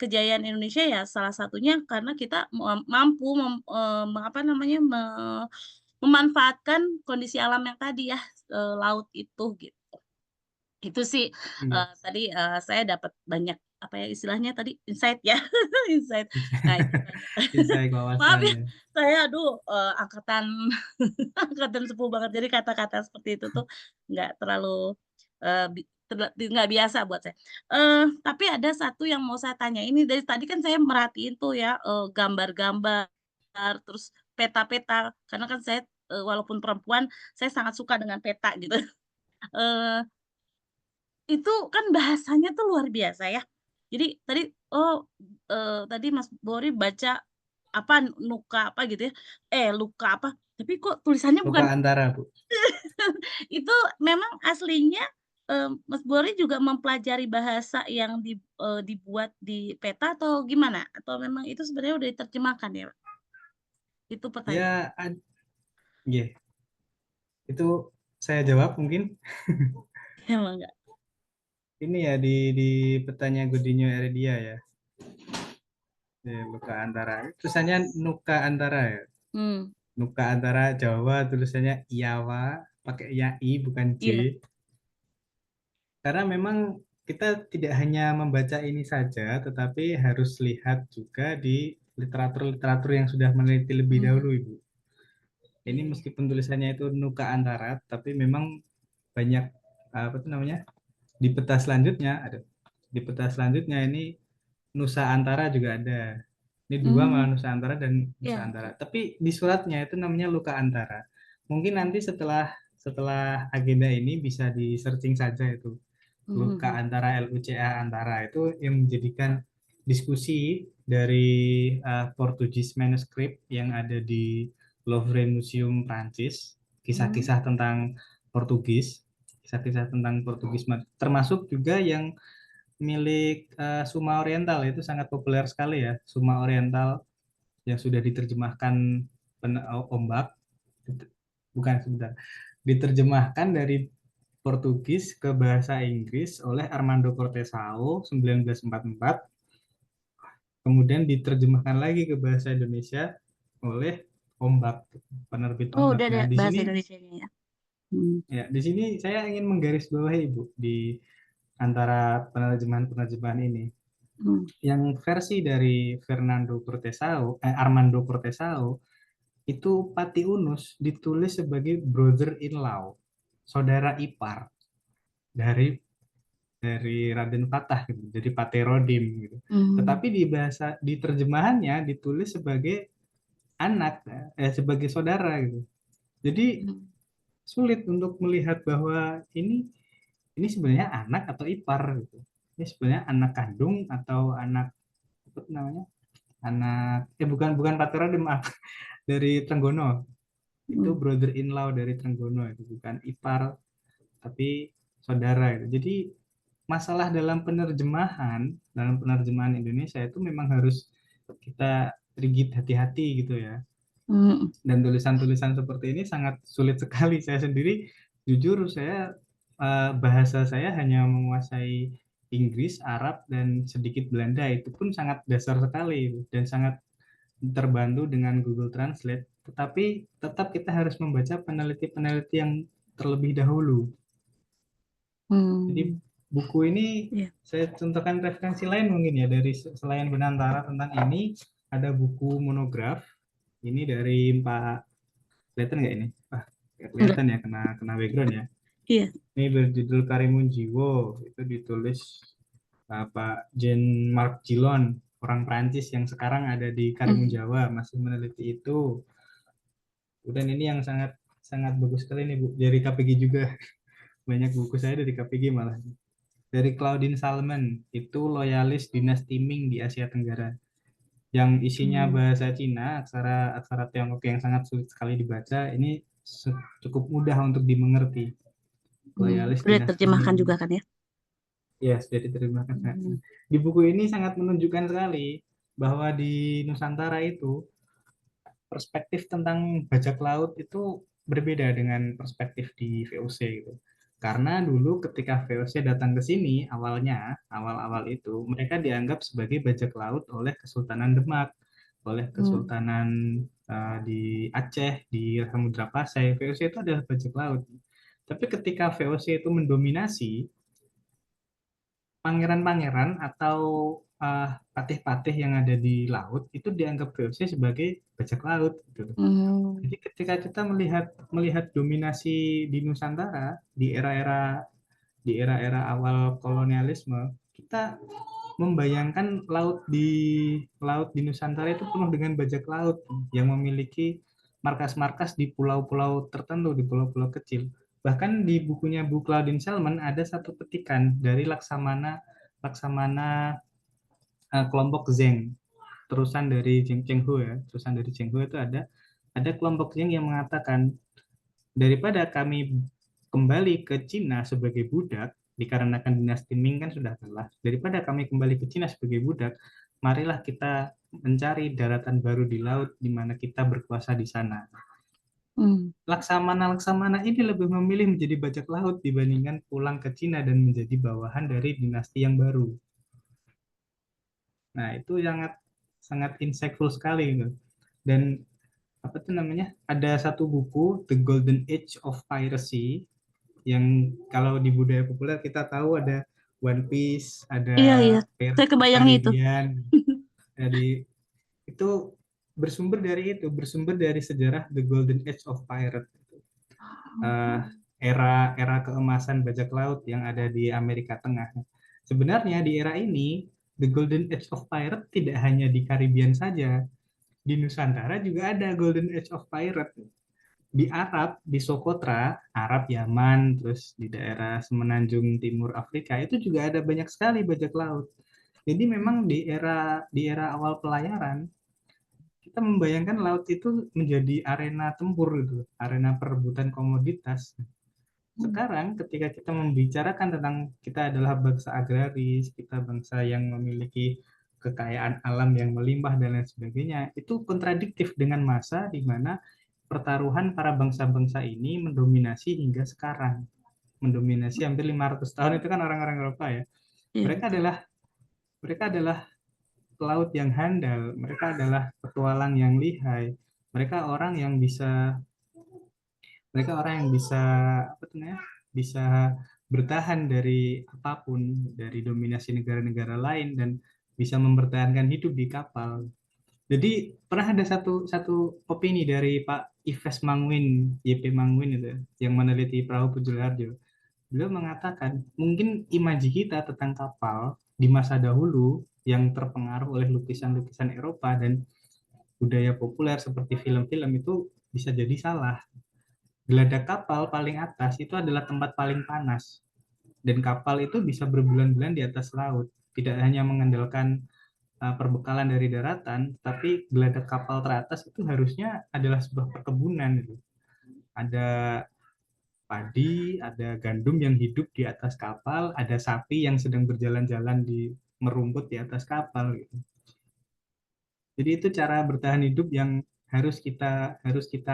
kejayaan Indonesia ya salah satunya karena kita mampu apa namanya memanfaatkan kondisi alam yang tadi ya laut itu gitu. Itu sih Iya. tadi saya dapat banyak apa ya istilahnya tadi insight ya insight. Nah itu banyak. Insight Maaf wawasan ya, ya. saya aduh angkatan angkatan sepuh banget. Jadi kata-kata seperti itu tuh nggak terlalu nggak biasa buat saya. Tapi ada satu yang mau saya tanya ini dari tadi kan saya merhatiin tuh ya gambar-gambar terus peta-peta karena kan saya walaupun perempuan saya sangat suka dengan peta gitu. Eh, itu kan bahasanya tuh luar biasa ya. Jadi tadi tadi Mas Bori baca apa nuka apa gitu ya. Luka apa? Tapi kok tulisannya Luka bukan antara, Bu. itu memang aslinya Mas Bori juga mempelajari bahasa yang dibuat di peta atau gimana? Atau memang itu sebenarnya udah diterjemahkan ya, Pak? Itu pertanyaan. Ya, iya. Itu saya jawab mungkin. Emang enggak. Ini ya di petanya Godinho Heredia ya. Luka antara. Tulisannya Nuka antara ya. Hmm, Nuka antara Jawa tulisannya Iawa, pakai ya I bukan J. iya. Karena memang kita tidak hanya membaca ini saja, tetapi harus lihat juga di literatur-literatur yang sudah meneliti lebih Hmm, dahulu, Ibu. Ini meskipun tulisannya itu Nuka antara, tapi memang banyak apa itu namanya di peta selanjutnya ada di peta selanjutnya ini Nusa Antara juga ada. Ini dua malah hmm, Nusa Antara dan Nusa ya. Antara. Tapi di suratnya itu namanya Luka Antara. Mungkin nanti setelah setelah agenda ini bisa di searching saja itu Hmm, hmm, Luka hmm. Antara LUCA Antara itu yang menjadikan diskusi dari Portugis manuscript yang ada di Louvre Museum Prancis, Hmm. kisah-kisah tentang Portugis, kisah-kisah tentang Portugis, termasuk juga yang milik Suma Oriental itu sangat populer sekali ya, Suma Oriental yang sudah diterjemahkan ombak, bukan sebentar, diterjemahkan dari Portugis ke bahasa Inggris oleh Armando Cortesao 1944, kemudian diterjemahkan lagi ke bahasa Indonesia oleh Ombak, penerbit Oh, Ombak. udah ada Nah, di bahasa sini Indonesianya ya. Hmm. ya, di sini saya ingin menggarisbawahi Ibu di antara penerjemahan-penerjemahan ini. Yang versi dari Armando Cortesao itu Pati Unus ditulis sebagai brother-in-law, saudara ipar dari Raden Fatah gitu, jadi Paterodim gitu. Tetapi di terjemahannya ditulis sebagai anak, sebagai saudara gitu. Jadi sulit untuk melihat bahwa ini sebenarnya anak atau ipar gitu. Ini sebenarnya anak kandung atau anak apa namanya? Bukan Paterodim, maaf, dari Trenggono. Itu brother-in-law dari Trenggono, itu bukan ipar tapi saudara itu. Jadi masalah dalam penerjemahan Indonesia itu memang harus kita rigid, hati-hati gitu ya. Dan tulisan-tulisan seperti ini sangat sulit sekali. Saya sendiri jujur bahasa saya hanya menguasai Inggris, Arab, dan sedikit Belanda. Itu pun sangat dasar sekali dan sangat terbantu dengan Google Translate. Tetapi tetap kita harus membaca peneliti-peneliti yang terlebih dahulu. Jadi buku ini saya contohkan referensi lain mungkin ya, dari selain Benantara tentang ini ada buku monograf. Ini dari Pak, kelihatan nggak ini? Kelihatan ya, kena background ya. Iya. Ini berjudul Karimun Jiwo, itu ditulis Pak Jean-Marc Gillon, orang Prancis yang sekarang ada di Karimun Jawa, masih meneliti itu. Dan ini yang sangat sangat bagus sekali nih Bu, dari KPG juga. Banyak buku saya dari KPG malah. Dari Claudine Salmon, itu loyalis dinasti Ming di Asia Tenggara. Yang isinya bahasa Cina, aksara Tiongkok yang sangat sulit sekali dibaca, ini cukup mudah untuk dimengerti. Loyalis Sudah dinasti terjemahkan Ming. juga kan ya? Ya, sudah diterjemahkan. Di buku ini sangat menunjukkan sekali bahwa di Nusantara itu perspektif tentang bajak laut itu berbeda dengan perspektif di VOC gitu. Karena dulu ketika VOC datang ke sini awal-awal itu mereka dianggap sebagai bajak laut oleh Kesultanan Demak, oleh Kesultanan di Aceh, di Samudra Pasai. VOC itu adalah bajak laut. Tapi ketika VOC itu mendominasi, pangeran-pangeran atau patih-patih yang ada di laut itu dianggap VOC sebagai bajak laut gitu. Jadi ketika kita melihat dominasi di Nusantara di era awal kolonialisme, kita membayangkan laut di Nusantara itu penuh dengan bajak laut yang memiliki markas-markas di pulau-pulau tertentu, di pulau-pulau kecil. Bahkan di bukunya Bu Claudine Salmon ada satu petikan dari Laksamana kelompok Zeng, terusan dari Cheng Ho ya, terusan dari Cheng Ho itu ada kelompok Zeng yang mengatakan, daripada kami kembali ke Cina sebagai budak, dikarenakan dinasti Ming kan sudah kalah, daripada kami kembali ke Cina sebagai budak, marilah kita mencari daratan baru di laut di mana kita berkuasa di sana. Laksamana ini lebih memilih menjadi bajak laut dibandingkan pulang ke Cina dan menjadi bawahan dari dinasti yang baru. Nah, itu sangat insightful sekali gitu. Dan apa tuh namanya? Ada satu buku The Golden Age of Piracy yang kalau di budaya populer kita tahu ada One Piece, ada Iya. Pirates Saya of kebayang itu. Caribbean. Jadi itu bersumber dari sejarah The Golden Age of Pirate. Era keemasan bajak laut yang ada di Amerika Tengah. Sebenarnya di era ini The Golden Age of Pirate tidak hanya di Caribbean saja. Di Nusantara juga ada Golden Age of Pirate. Di Arab, di Socotra, Arab, Yaman, terus di daerah semenanjung timur Afrika, itu juga ada banyak sekali bajak laut. Jadi memang di era awal pelayaran, kita membayangkan laut itu menjadi arena tempur gitu, arena perebutan komoditas. Sekarang ketika kita membicarakan tentang kita adalah bangsa agraris, kita bangsa yang memiliki kekayaan alam yang melimpah dan lain sebagainya, itu kontradiktif dengan masa di mana pertaruhan para bangsa-bangsa ini mendominasi hingga sekarang. Mendominasi hampir 500 tahun itu kan orang-orang Eropa ya. Mereka adalah pelaut yang handal, mereka adalah petualang yang lihai, mereka orang yang bisa apa namanya? Bisa bertahan dari apapun, dari dominasi negara-negara lain, dan bisa mempertahankan hidup di kapal. Jadi pernah ada satu opini dari Pak Ives Mangwin, YP Mangwin itu yang meneliti perahu Pujul Harjo. Beliau mengatakan mungkin imaji kita tentang kapal di masa dahulu yang terpengaruh oleh lukisan-lukisan Eropa dan budaya populer seperti film-film itu bisa jadi salah. Geladak kapal paling atas itu adalah tempat paling panas dan kapal itu bisa berbulan-bulan di atas laut. Tidak hanya mengandalkan perbekalan dari daratan, tapi geladak kapal teratas itu harusnya adalah sebuah perkebunan gitu. Ada padi, ada gandum yang hidup di atas kapal, ada sapi yang sedang berjalan-jalan di merumput di atas kapal gitu. Jadi itu cara bertahan hidup yang harus kita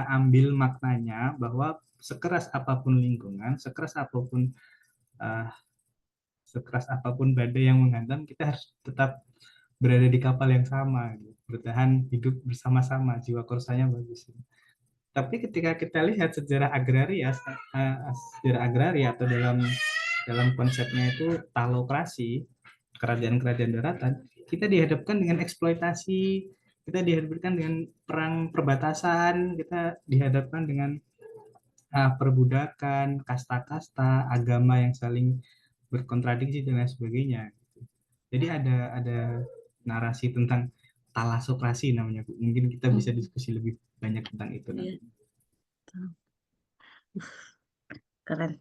ambil maknanya bahwa sekeras apapun lingkungan, uh, sekeras apapun badai yang menghantam, kita harus tetap berada di kapal yang sama, gitu. Bertahan hidup bersama-sama, jiwa korsanya bagus. Tapi ketika kita lihat sejarah agraria atau dalam konsepnya itu talokrasi, kerajaan-kerajaan daratan, kita dihadapkan dengan eksploitasi, kita dihadapkan dengan perang perbatasan, kita dihadapkan dengan perbudakan, kasta-kasta, agama yang saling berkontradiksi dan lain sebagainya. Jadi ada narasi tentang talasokrasi namanya, Bu. Mungkin kita bisa diskusi lebih banyak tentang itu nanti. Keren.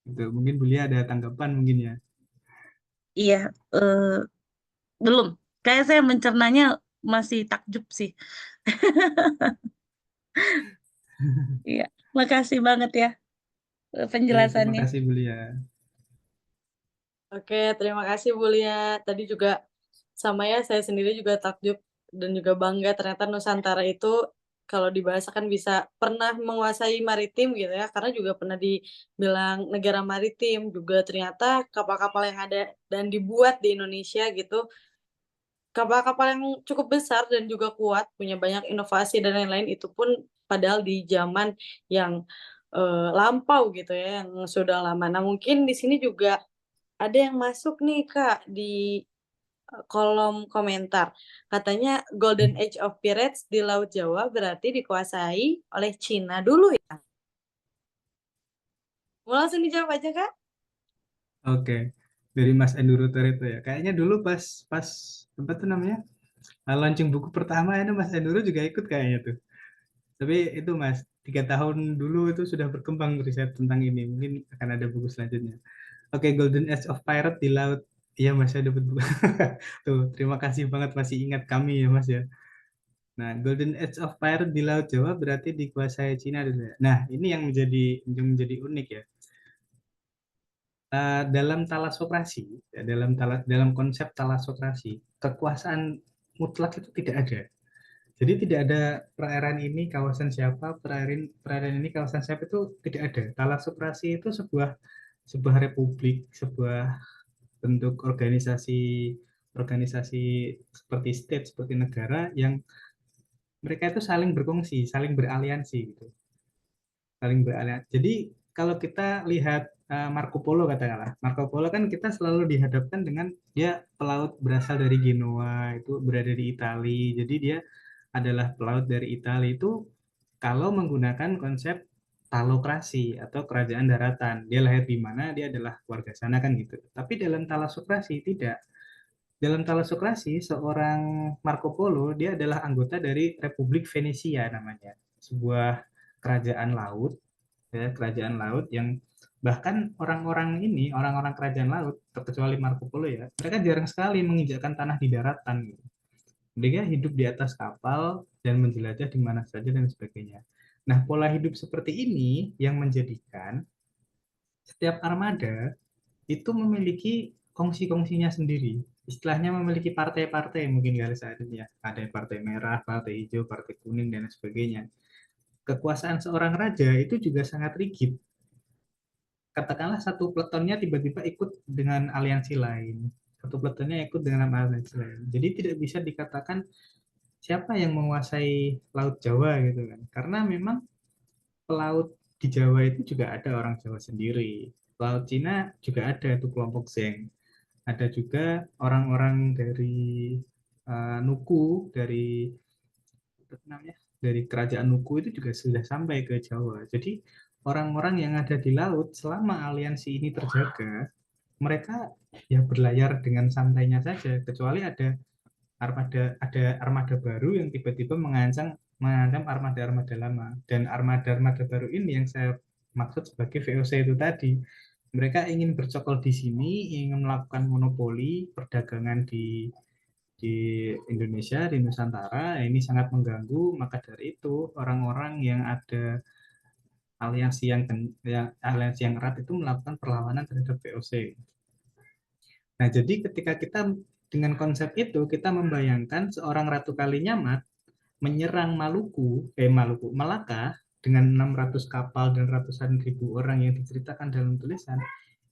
Itu mungkin Bu Lia ada tanggapan mungkin ya. Iya, belum. Kayak saya mencernanya masih takjub sih. Iya, makasih banget ya Terima penjelasannya. kasih Bu Lia. Oke, terima kasih Bu Lia. Tadi juga sama ya, saya sendiri juga takjub dan juga bangga ternyata Nusantara itu kalau dibahasakan bisa pernah menguasai maritim gitu ya, karena juga pernah dibilang negara maritim, juga ternyata kapal-kapal yang ada dan dibuat di Indonesia gitu, kapal-kapal yang cukup besar dan juga kuat, punya banyak inovasi dan lain-lain, itu pun padahal di zaman yang lampau gitu ya, yang sudah lama. Nah, mungkin di sini juga ada yang masuk nih Kak di kolom komentar. Katanya Golden Age of Pirates di Laut Jawa berarti dikuasai oleh Cina dulu ya? Mau langsung dijawab aja Kak? Oke. Dari Mas Enduro Toretto ya. Kayaknya dulu pas pas apa tuh namanya? Launching buku pertama itu Mas Enduro juga ikut kayaknya tuh. Tapi itu Mas, 3 tahun dulu itu sudah berkembang riset tentang ini. Mungkin akan ada buku selanjutnya. Oke, Golden Age of Pirate di laut. Iya Mas, saya dapat buku. Tuh, terima kasih banget masih ingat kami ya Mas ya. Nah, Golden Age of Pirate di Laut Jawa berarti dikuasai Cina dulu ya. Nah, ini yang menjadi unik ya. Dalam talasokrasi, ya, dalam konsep talasokrasi, kekuasaan mutlak itu tidak ada. Jadi tidak ada perairan ini kawasan siapa, perairan ini kawasan siapa, itu tidak ada. Talasokrasi itu sebuah republik, sebuah bentuk organisasi organisasi seperti state, seperti negara yang mereka itu saling berkongsi, saling beraliansi gitu. Saling beraliansi. Jadi kalau kita lihat Marco Polo katakanlah, Marco Polo kan kita selalu dihadapkan dengan dia pelaut berasal dari Genoa, itu berada di Italia. Jadi dia adalah pelaut dari Italia itu kalau menggunakan konsep talokrasi atau kerajaan daratan. Dia lahir di mana, dia adalah warga sana kan gitu. Tapi dalam talasokrasi tidak. Dalam talasokrasi, seorang Marco Polo, dia adalah anggota dari Republik Venesia namanya. Sebuah kerajaan laut, ya, kerajaan laut yang bahkan orang-orang kerajaan laut, terkecuali Marco Polo ya, mereka jarang sekali menginjakkan tanah di daratan. Gitu. Mereka hidup di atas kapal dan menjelajah di mana saja dan sebagainya. Nah, pola hidup seperti ini yang menjadikan setiap armada itu memiliki kongsi-kongsinya sendiri. Istilahnya memiliki partai-partai mungkin kali saat ini ya. Ada partai merah, partai hijau, partai kuning, dan sebagainya. Kekuasaan seorang raja itu juga sangat rigid. Katakanlah satu peletonnya tiba-tiba ikut dengan aliansi lain. Satu peletonnya ikut dengan aliansi lain. Jadi tidak bisa dikatakan siapa yang menguasai Laut Jawa gitu kan. Karena memang pelaut di Jawa itu juga ada orang Jawa sendiri. Laut Cina juga ada itu kelompok Zheng. Ada juga orang-orang dari Nuku, dari apa namanya, dari kerajaan Nuku itu juga sudah sampai ke Jawa. Jadi orang-orang yang ada di laut selama aliansi ini terjaga, mereka ya berlayar dengan santainya saja, kecuali ada armada baru yang tiba-tiba mengancam armada-armada lama. Dan armada-armada baru ini yang saya maksud sebagai VOC itu tadi. Mereka ingin bercokol di sini, ingin melakukan monopoli perdagangan di Indonesia, di Nusantara. Ini sangat mengganggu. Maka dari itu orang-orang yang ada aliansi yang erat itu melakukan perlawanan terhadap VOC. Nah, jadi ketika kita dengan konsep itu, kita membayangkan seorang Ratu Kalinyamat menyerang Malaka dengan 600 kapal dan ratusan ribu orang yang diceritakan dalam tulisan,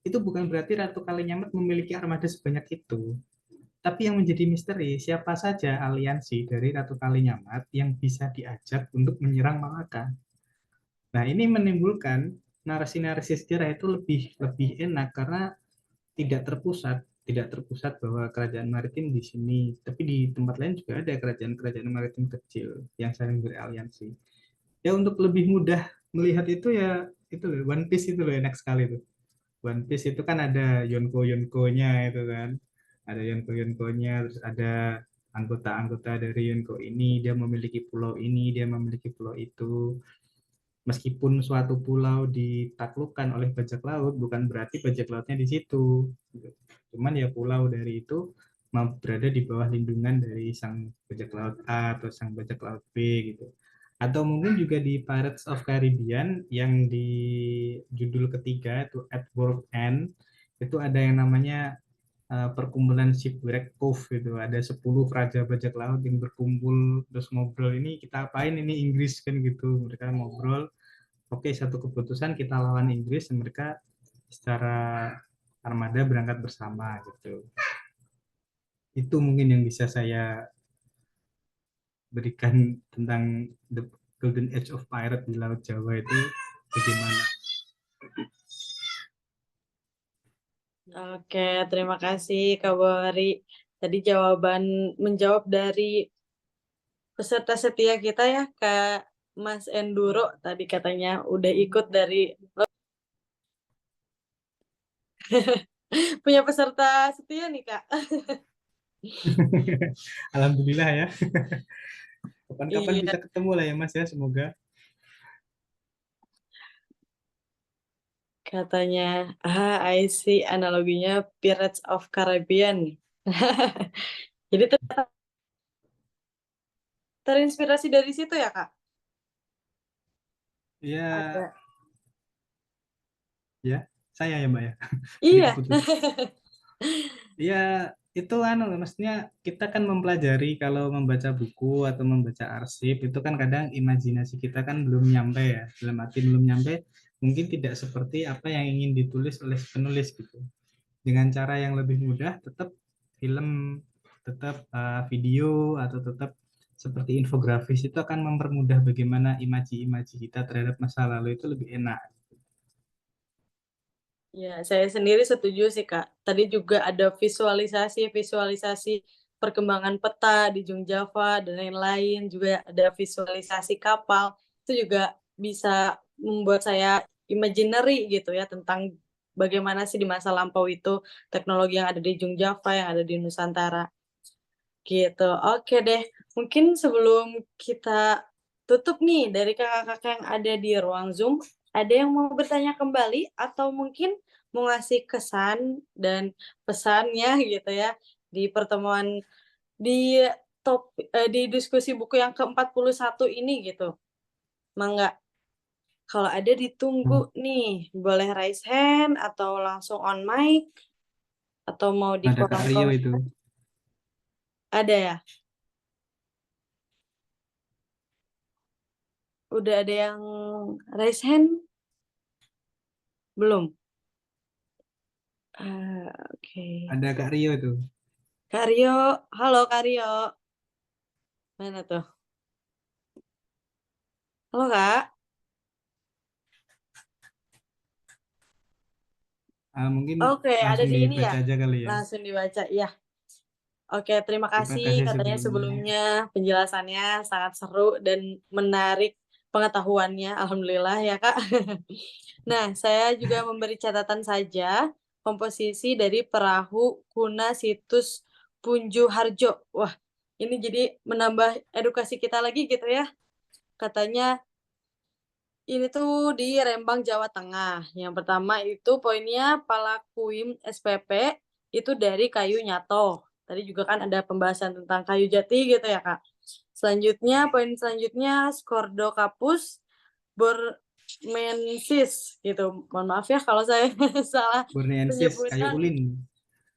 itu bukan berarti Ratu Kalinyamat memiliki armada sebanyak itu. Tapi yang menjadi misteri, siapa saja aliansi dari Ratu Kalinyamat yang bisa diajak untuk menyerang Malaka. Nah, ini menimbulkan narasi-narasi sejarah itu lebih lebih enak karena tidak terpusat bahwa kerajaan maritim di sini, tapi di tempat lain juga ada kerajaan-kerajaan maritim kecil yang saling beraliansi. Ya untuk lebih mudah melihat itu ya itu loh, One Piece itu loh enak sekali tuh. One Piece itu kan ada Yonko-Yonko-nya itu kan. Ada Yonko-Yonko-nya, terus ada anggota-anggota dari Yonko ini, dia memiliki pulau ini, dia memiliki pulau itu. Meskipun suatu pulau ditaklukkan oleh bajak laut, bukan berarti bajak lautnya di situ. Cuman ya pulau dari itu berada di bawah lindungan dari sang bajak laut A atau sang bajak laut B gitu. Atau mungkin juga di Pirates of Caribbean yang di judul ketiga itu At World End, itu ada yang namanya perkumpulan Shipwreck Cove itu. Ada 10 raja bajak laut yang berkumpul terus ngobrol, ini kita apain ini Inggris kan gitu. Mereka ngobrol, oke satu keputusan kita lawan Inggris, dan mereka secara armada berangkat bersama gitu. Itu mungkin yang bisa saya berikan tentang the Golden Age of Pirate di Laut Jawa itu bagaimana. Oke, terima kasih Kak Bari. Tadi menjawab dari peserta setia kita ya, Kak Mas Enduro. Tadi katanya udah ikut dari punya peserta setia nih, Kak. Alhamdulillah ya. Kapan-kapan Iya, bisa ketemu lah ya Mas ya, semoga. katanya, I see analoginya Pirates of Caribbean. Jadi terinspirasi dari situ ya, Kak? Ya, Ada. ya, saya ya Mbak ya. Tadi Iya. keputus. Ya, itu maksudnya kita kan mempelajari, kalau membaca buku atau membaca arsip itu kan kadang imajinasi kita kan belum nyampe ya. Dalam arti belum nyampe, mungkin tidak seperti apa yang ingin ditulis oleh penulis gitu. Dengan cara yang lebih mudah, tetap film, tetap video, atau tetap seperti infografis itu akan mempermudah bagaimana imaji-imaji kita terhadap masa lalu itu lebih enak. Ya, saya sendiri setuju sih, Kak. Tadi juga ada visualisasi perkembangan peta di Jung Java dan lain-lain, juga ada visualisasi kapal. Itu juga bisa membuat saya imaginary gitu ya tentang bagaimana sih di masa lampau itu teknologi yang ada di Jung Java, yang ada di Nusantara. Gitu. Oke deh. Mungkin sebelum kita tutup nih dari kakak-kakak yang ada di ruang Zoom, ada yang mau bertanya kembali atau mungkin mau ngasih kesan dan pesannya gitu ya di pertemuan di di diskusi buku yang ke-41 ini gitu. Mangga. Kalau ada ditunggu nih, boleh raise hand atau langsung on mic atau mau di Ada Kak kolom Rio itu. komentar. Ada ya? Udah ada yang raise hand? Belum? Oke. Ada Kak Rio itu. Kak Rio, halo Kak Rio. Mana tuh? Halo Kak. Mungkin Oke, ada langsung di ini dibaca ya? aja kali ya. Langsung dibaca, iya. Oke, terima Terima kasih kasih katanya sebelumnya. sebelumnya penjelasannya sangat seru dan menarik pengetahuannya. Alhamdulillah ya, Kak. Nah, saya juga memberi catatan saja komposisi dari perahu kuna situs Punju Harjo. Wah, ini jadi menambah edukasi kita lagi gitu ya. Katanya ini tuh di Rembang, Jawa Tengah. Yang pertama itu poinnya Palakuim SPP itu dari kayu nyato. Tadi juga kan ada pembahasan tentang kayu jati gitu ya, Kak. Selanjutnya, poin selanjutnya Skordocapus burmensis gitu. Mohon maaf ya kalau saya salah Borneensis, kayu penyebutan. ulin.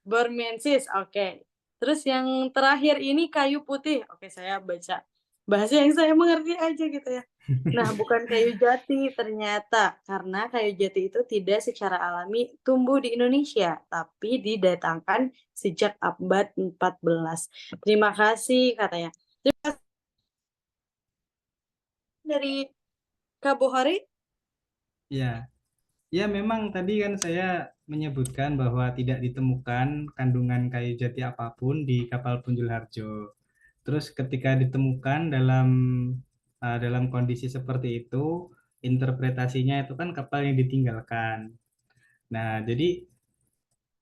Burmensis, oke. Terus yang terakhir ini kayu putih. Oke, saya baca bahasa yang saya mengerti aja gitu ya. Nah, bukan kayu jati ternyata, karena kayu jati itu tidak secara alami tumbuh di Indonesia, tapi didatangkan sejak abad 14. Terima kasih katanya. Terima kasih dari Kak Bohari. Ya, ya memang tadi kan saya menyebutkan bahwa tidak ditemukan kandungan kayu jati apapun di kapal Punjul Harjo. Terus ketika ditemukan dalam kondisi seperti itu, interpretasinya itu kan kapal yang ditinggalkan. Nah, jadi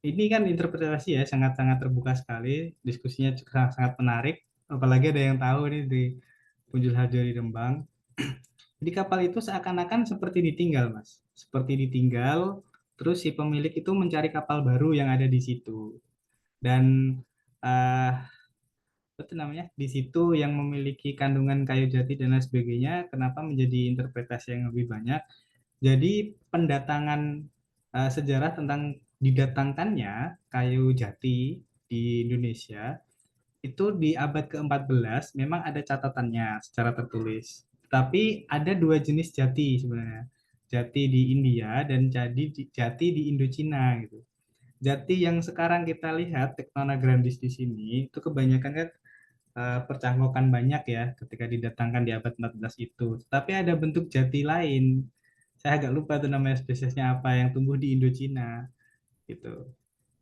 ini kan interpretasi ya sangat-sangat terbuka sekali, diskusinya juga sangat-sangat menarik. Apalagi ada yang tahu ini di Punjul Harjo di Rembang. Jadi kapal itu seakan-akan seperti ditinggal, Mas. Seperti ditinggal, terus si pemilik itu mencari kapal baru yang ada di situ. Dan eh, apa itu namanya? Di situ yang memiliki kandungan kayu jati dan lain sebagainya, kenapa menjadi interpretasi yang lebih banyak? Jadi pendatangan sejarah tentang didatangkannya kayu jati di Indonesia itu di abad ke-14 memang ada catatannya secara tertulis. Tapi ada dua jenis jati sebenarnya. Jati di India dan jati di Indochina gitu. Jati yang sekarang kita lihat Tectona grandis di sini itu kebanyakan kan percangkokan banyak ya ketika didatangkan di abad 14 itu. Tapi ada bentuk jati lain. Saya agak lupa tuh namanya spesiesnya apa yang tumbuh di Indochina gitu.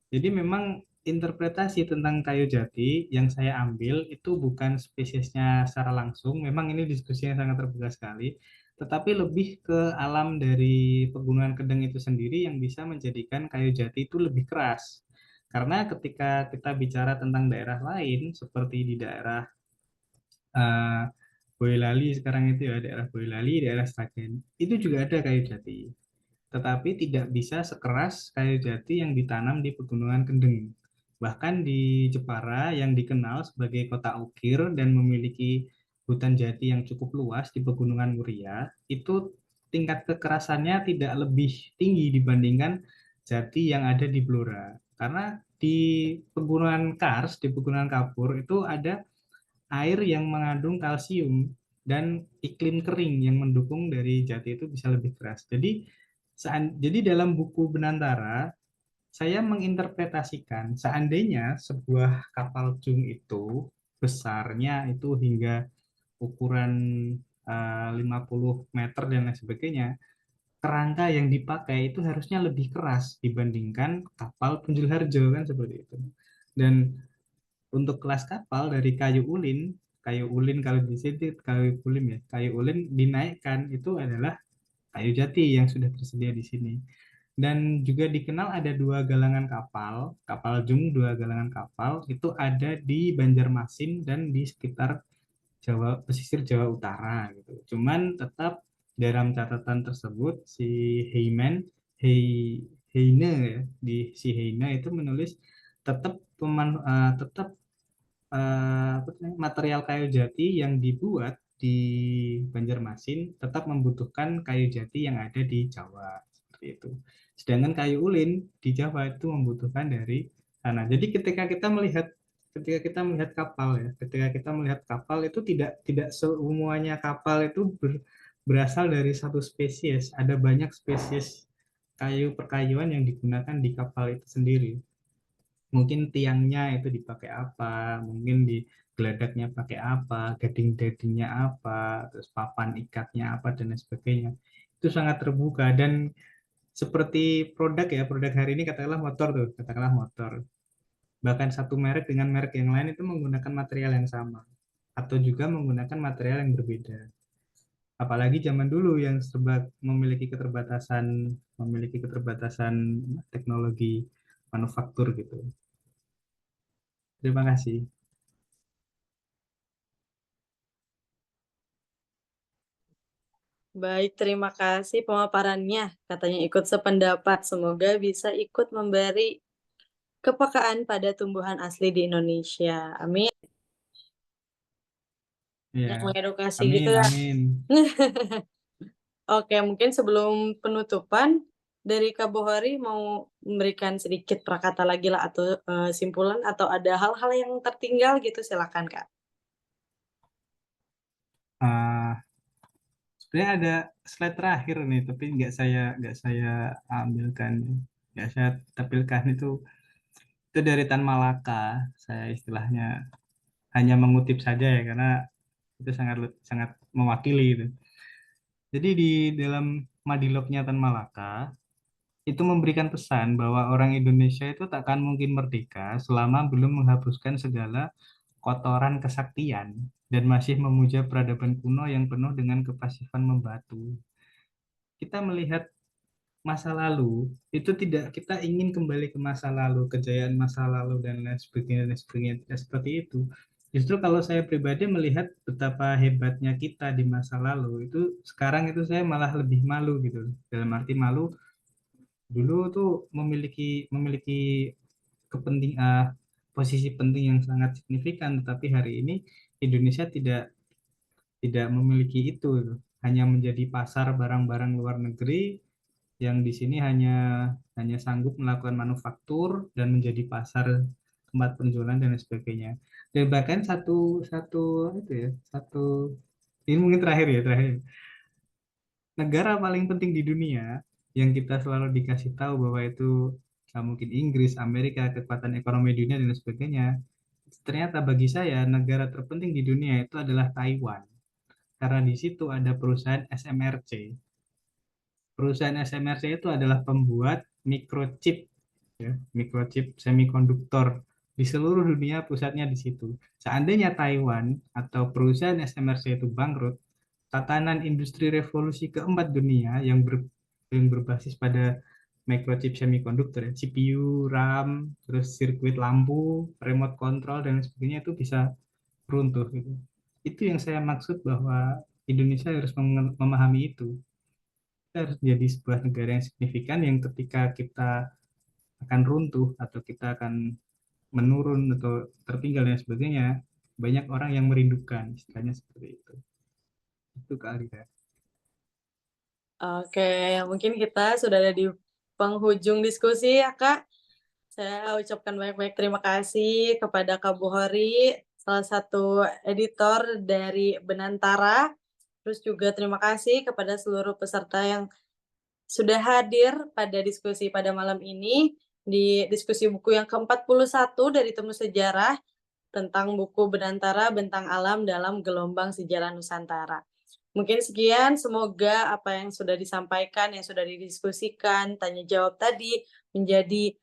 Jadi memang interpretasi tentang kayu jati yang saya ambil itu bukan spesiesnya secara langsung, memang ini diskusi yang sangat terbuka sekali, tetapi lebih ke alam dari pegunungan Kedeng itu sendiri yang bisa menjadikan kayu jati itu lebih keras. Karena ketika kita bicara tentang daerah lain, seperti di daerah eh, Boyolali sekarang itu ya, daerah Boyolali, daerah Sragen, itu juga ada kayu jati tetapi tidak bisa sekeras kayu jati yang ditanam di Pegunungan Kendeng. Bahkan di Jepara yang dikenal sebagai kota ukir dan memiliki hutan jati yang cukup luas di Pegunungan Muria, itu tingkat kekerasannya tidak lebih tinggi dibandingkan jati yang ada di Blora. Karena di Pegunungan Kars, di Pegunungan Kapur itu ada air yang mengandung kalsium dan iklim kering yang mendukung dari jati itu bisa lebih keras. Jadi dalam buku Benantara saya menginterpretasikan seandainya sebuah kapal jung itu besarnya itu hingga ukuran 50 meter dan lain sebagainya, kerangka yang dipakai itu harusnya lebih keras dibandingkan kapal Punjul Harjo kan seperti itu. Dan untuk kelas kapal dari kayu ulin kalau di sini kayu ulin ya, kayu ulin dinaikkan itu adalah kayu jati yang sudah tersedia di sini. Dan juga dikenal ada dua galangan kapal, kapal jung dua galangan kapal itu ada di Banjarmasin dan di sekitar Jawa pesisir Jawa Utara gitu. Cuman tetap dalam catatan tersebut si Heiman Heine ya, di si Heine itu menulis tetap tetap material kayu jati yang dibuat di Banjarmasin tetap membutuhkan kayu jati yang ada di Jawa seperti itu. Sedangkan kayu ulin di Jawa itu membutuhkan dari sana. Jadi ketika kita melihat kapal ya, ketika kita melihat kapal itu tidak semuanya kapal itu berasal dari satu spesies. Ada banyak spesies kayu perkayuan yang digunakan di kapal itu sendiri. Mungkin tiangnya itu dipakai apa, mungkin di geladaknya pakai apa, gading-gadingnya apa, terus papan ikatnya apa dan lain sebagainya. Itu sangat terbuka dan seperti produk hari ini katakanlah motor. Bahkan satu merek dengan merek yang lain itu menggunakan material yang sama atau juga menggunakan material yang berbeda. Apalagi zaman dulu yang serba memiliki keterbatasan teknologi manufaktur gitu. Terima kasih. Baik, terima kasih pemaparannya. Katanya ikut sependapat. Semoga bisa ikut memberi kepekaan pada tumbuhan asli di Indonesia. Amin. Ya, Yang mengedukasi amin, gitu ya. amin. Oke, mungkin sebelum penutupan dari Kak Bohori mau memberikan sedikit prakata lagi lah atau simpulan atau ada hal-hal yang tertinggal gitu, silakan Kak. Ah, sebenarnya ada slide terakhir nih, tapi nggak saya ambilkan, nggak saya tampilkan itu dari Tan Malaka. Saya istilahnya hanya mengutip saja ya, karena itu sangat sangat mewakili itu. Jadi di dalam Madilognya Tan Malaka itu memberikan pesan bahwa orang Indonesia itu takkan mungkin merdeka selama belum menghapuskan segala kotoran kesaktian dan masih memuja peradaban kuno yang penuh dengan kepasifan membatu. Kita melihat masa lalu, itu tidak kita ingin kembali ke masa lalu, kejayaan masa lalu dan lain sebagainya, tidak seperti itu. Justru kalau saya pribadi melihat betapa hebatnya kita di masa lalu, itu sekarang itu saya malah lebih malu gitu. Dalam arti malu, dulu tuh memiliki posisi penting yang sangat signifikan, tetapi hari ini Indonesia tidak memiliki itu, hanya menjadi pasar barang-barang luar negeri yang di sini hanya sanggup melakukan manufaktur dan menjadi pasar tempat penjualan dan sebagainya. Dan bahkan satu satu itu ya satu ini mungkin terakhir. Negara paling penting di dunia yang kita selalu dikasih tahu bahwa itu mungkin Inggris, Amerika, kekuatan ekonomi dunia dan sebagainya. Ternyata bagi saya negara terpenting di dunia itu adalah Taiwan. Karena di situ ada perusahaan SMRC. Perusahaan SMRC itu adalah pembuat microchip, ya, microchip semikonduktor di seluruh dunia, pusatnya di situ. Seandainya Taiwan atau perusahaan SMRC itu bangkrut, tatanan industri revolusi keempat dunia yang berbasis pada microchip semikonduktor, ya, CPU, RAM, terus sirkuit lampu, remote control dan sebagainya itu bisa runtuh gitu. Itu yang saya maksud bahwa Indonesia harus memahami itu. Kita harus jadi sebuah negara yang signifikan yang ketika kita akan runtuh atau kita akan menurun atau tertinggal dan sebagainya, banyak orang yang merindukan, istilahnya seperti itu. Itu Kak Alida. Oke, mungkin kita sudah ada di penghujung diskusi ya Kak. Saya ucapkan banyak-banyak terima kasih kepada Kak Bohori, salah satu editor dari Benantara. Terus juga terima kasih kepada seluruh peserta yang sudah hadir pada diskusi pada malam ini, di diskusi buku yang ke-41 dari Temu Sejarah tentang buku Benantara Bentang Alam dalam Gelombang Sejarah Nusantara. Mungkin sekian, semoga apa yang sudah disampaikan, yang sudah didiskusikan, tanya jawab tadi menjadi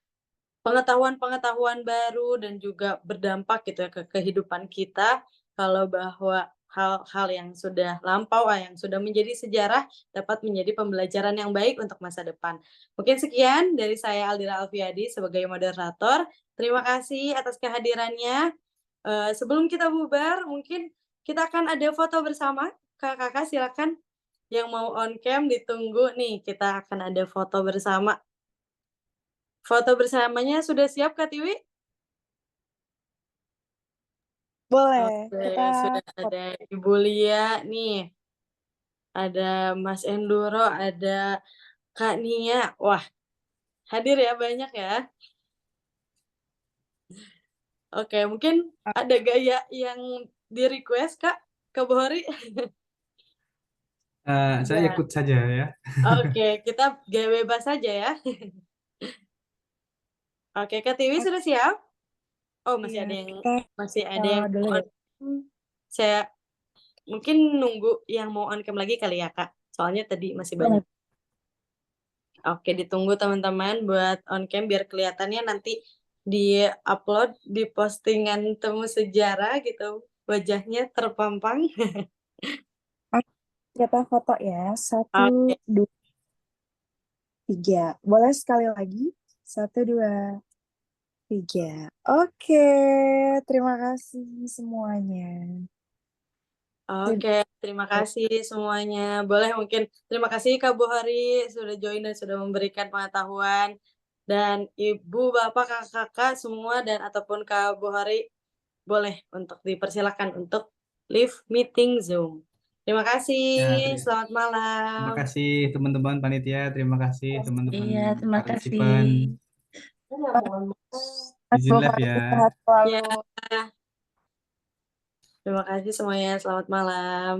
pengetahuan-pengetahuan baru dan juga berdampak gitu ya ke kehidupan kita, kalau bahwa hal-hal yang sudah lampau, yang sudah menjadi sejarah dapat menjadi pembelajaran yang baik untuk masa depan. Mungkin sekian dari saya Aldira Alfiadi sebagai moderator. Terima kasih atas kehadirannya. Sebelum kita bubar, mungkin kita akan ada foto bersama. Kakak silakan yang mau on cam ditunggu nih, kita akan ada foto bersama. Foto bersamanya sudah siap Kak Tiwi? Boleh, Oke, kita sudah ada Ibu Lia nih, ada Mas Enduro, ada Kak Nia. Wah, hadir ya banyak ya. Oke, mungkin ada gaya yang di-request Kak Bohori? Saya Ya. ikut saja ya. Oke, kita gaya bebas saja ya. Oke, Kak Tiwi sudah siap? Oh, masih ya ada yang kita dulu on ya. Saya mungkin nunggu yang mau on cam lagi kali ya, Kak. Soalnya tadi masih Boleh. banyak. Oke, ditunggu teman-teman buat on cam biar kelihatannya nanti di-upload di postingan Temu Sejarah gitu. Wajahnya terpampang. Kita foto ya. Oke. 1, 2, 3. Boleh sekali lagi? 1, 2, 3. Oke, terima kasih semuanya. Oke, terima kasih semuanya. Boleh mungkin terima kasih Kak Buhari sudah join dan sudah memberikan pengetahuan. Dan Ibu, Bapak, Kakak-kakak semua dan ataupun Kak Buhari boleh untuk dipersilakan untuk live meeting Zoom. Terima kasih, selamat Terima malam. kasih teman-teman panitia, terima kasih teman-teman Iya, terima kasih. partisipan. Mas Izin live Bukhari, ya. sehat selalu. Ya, terima kasih semuanya. Selamat malam.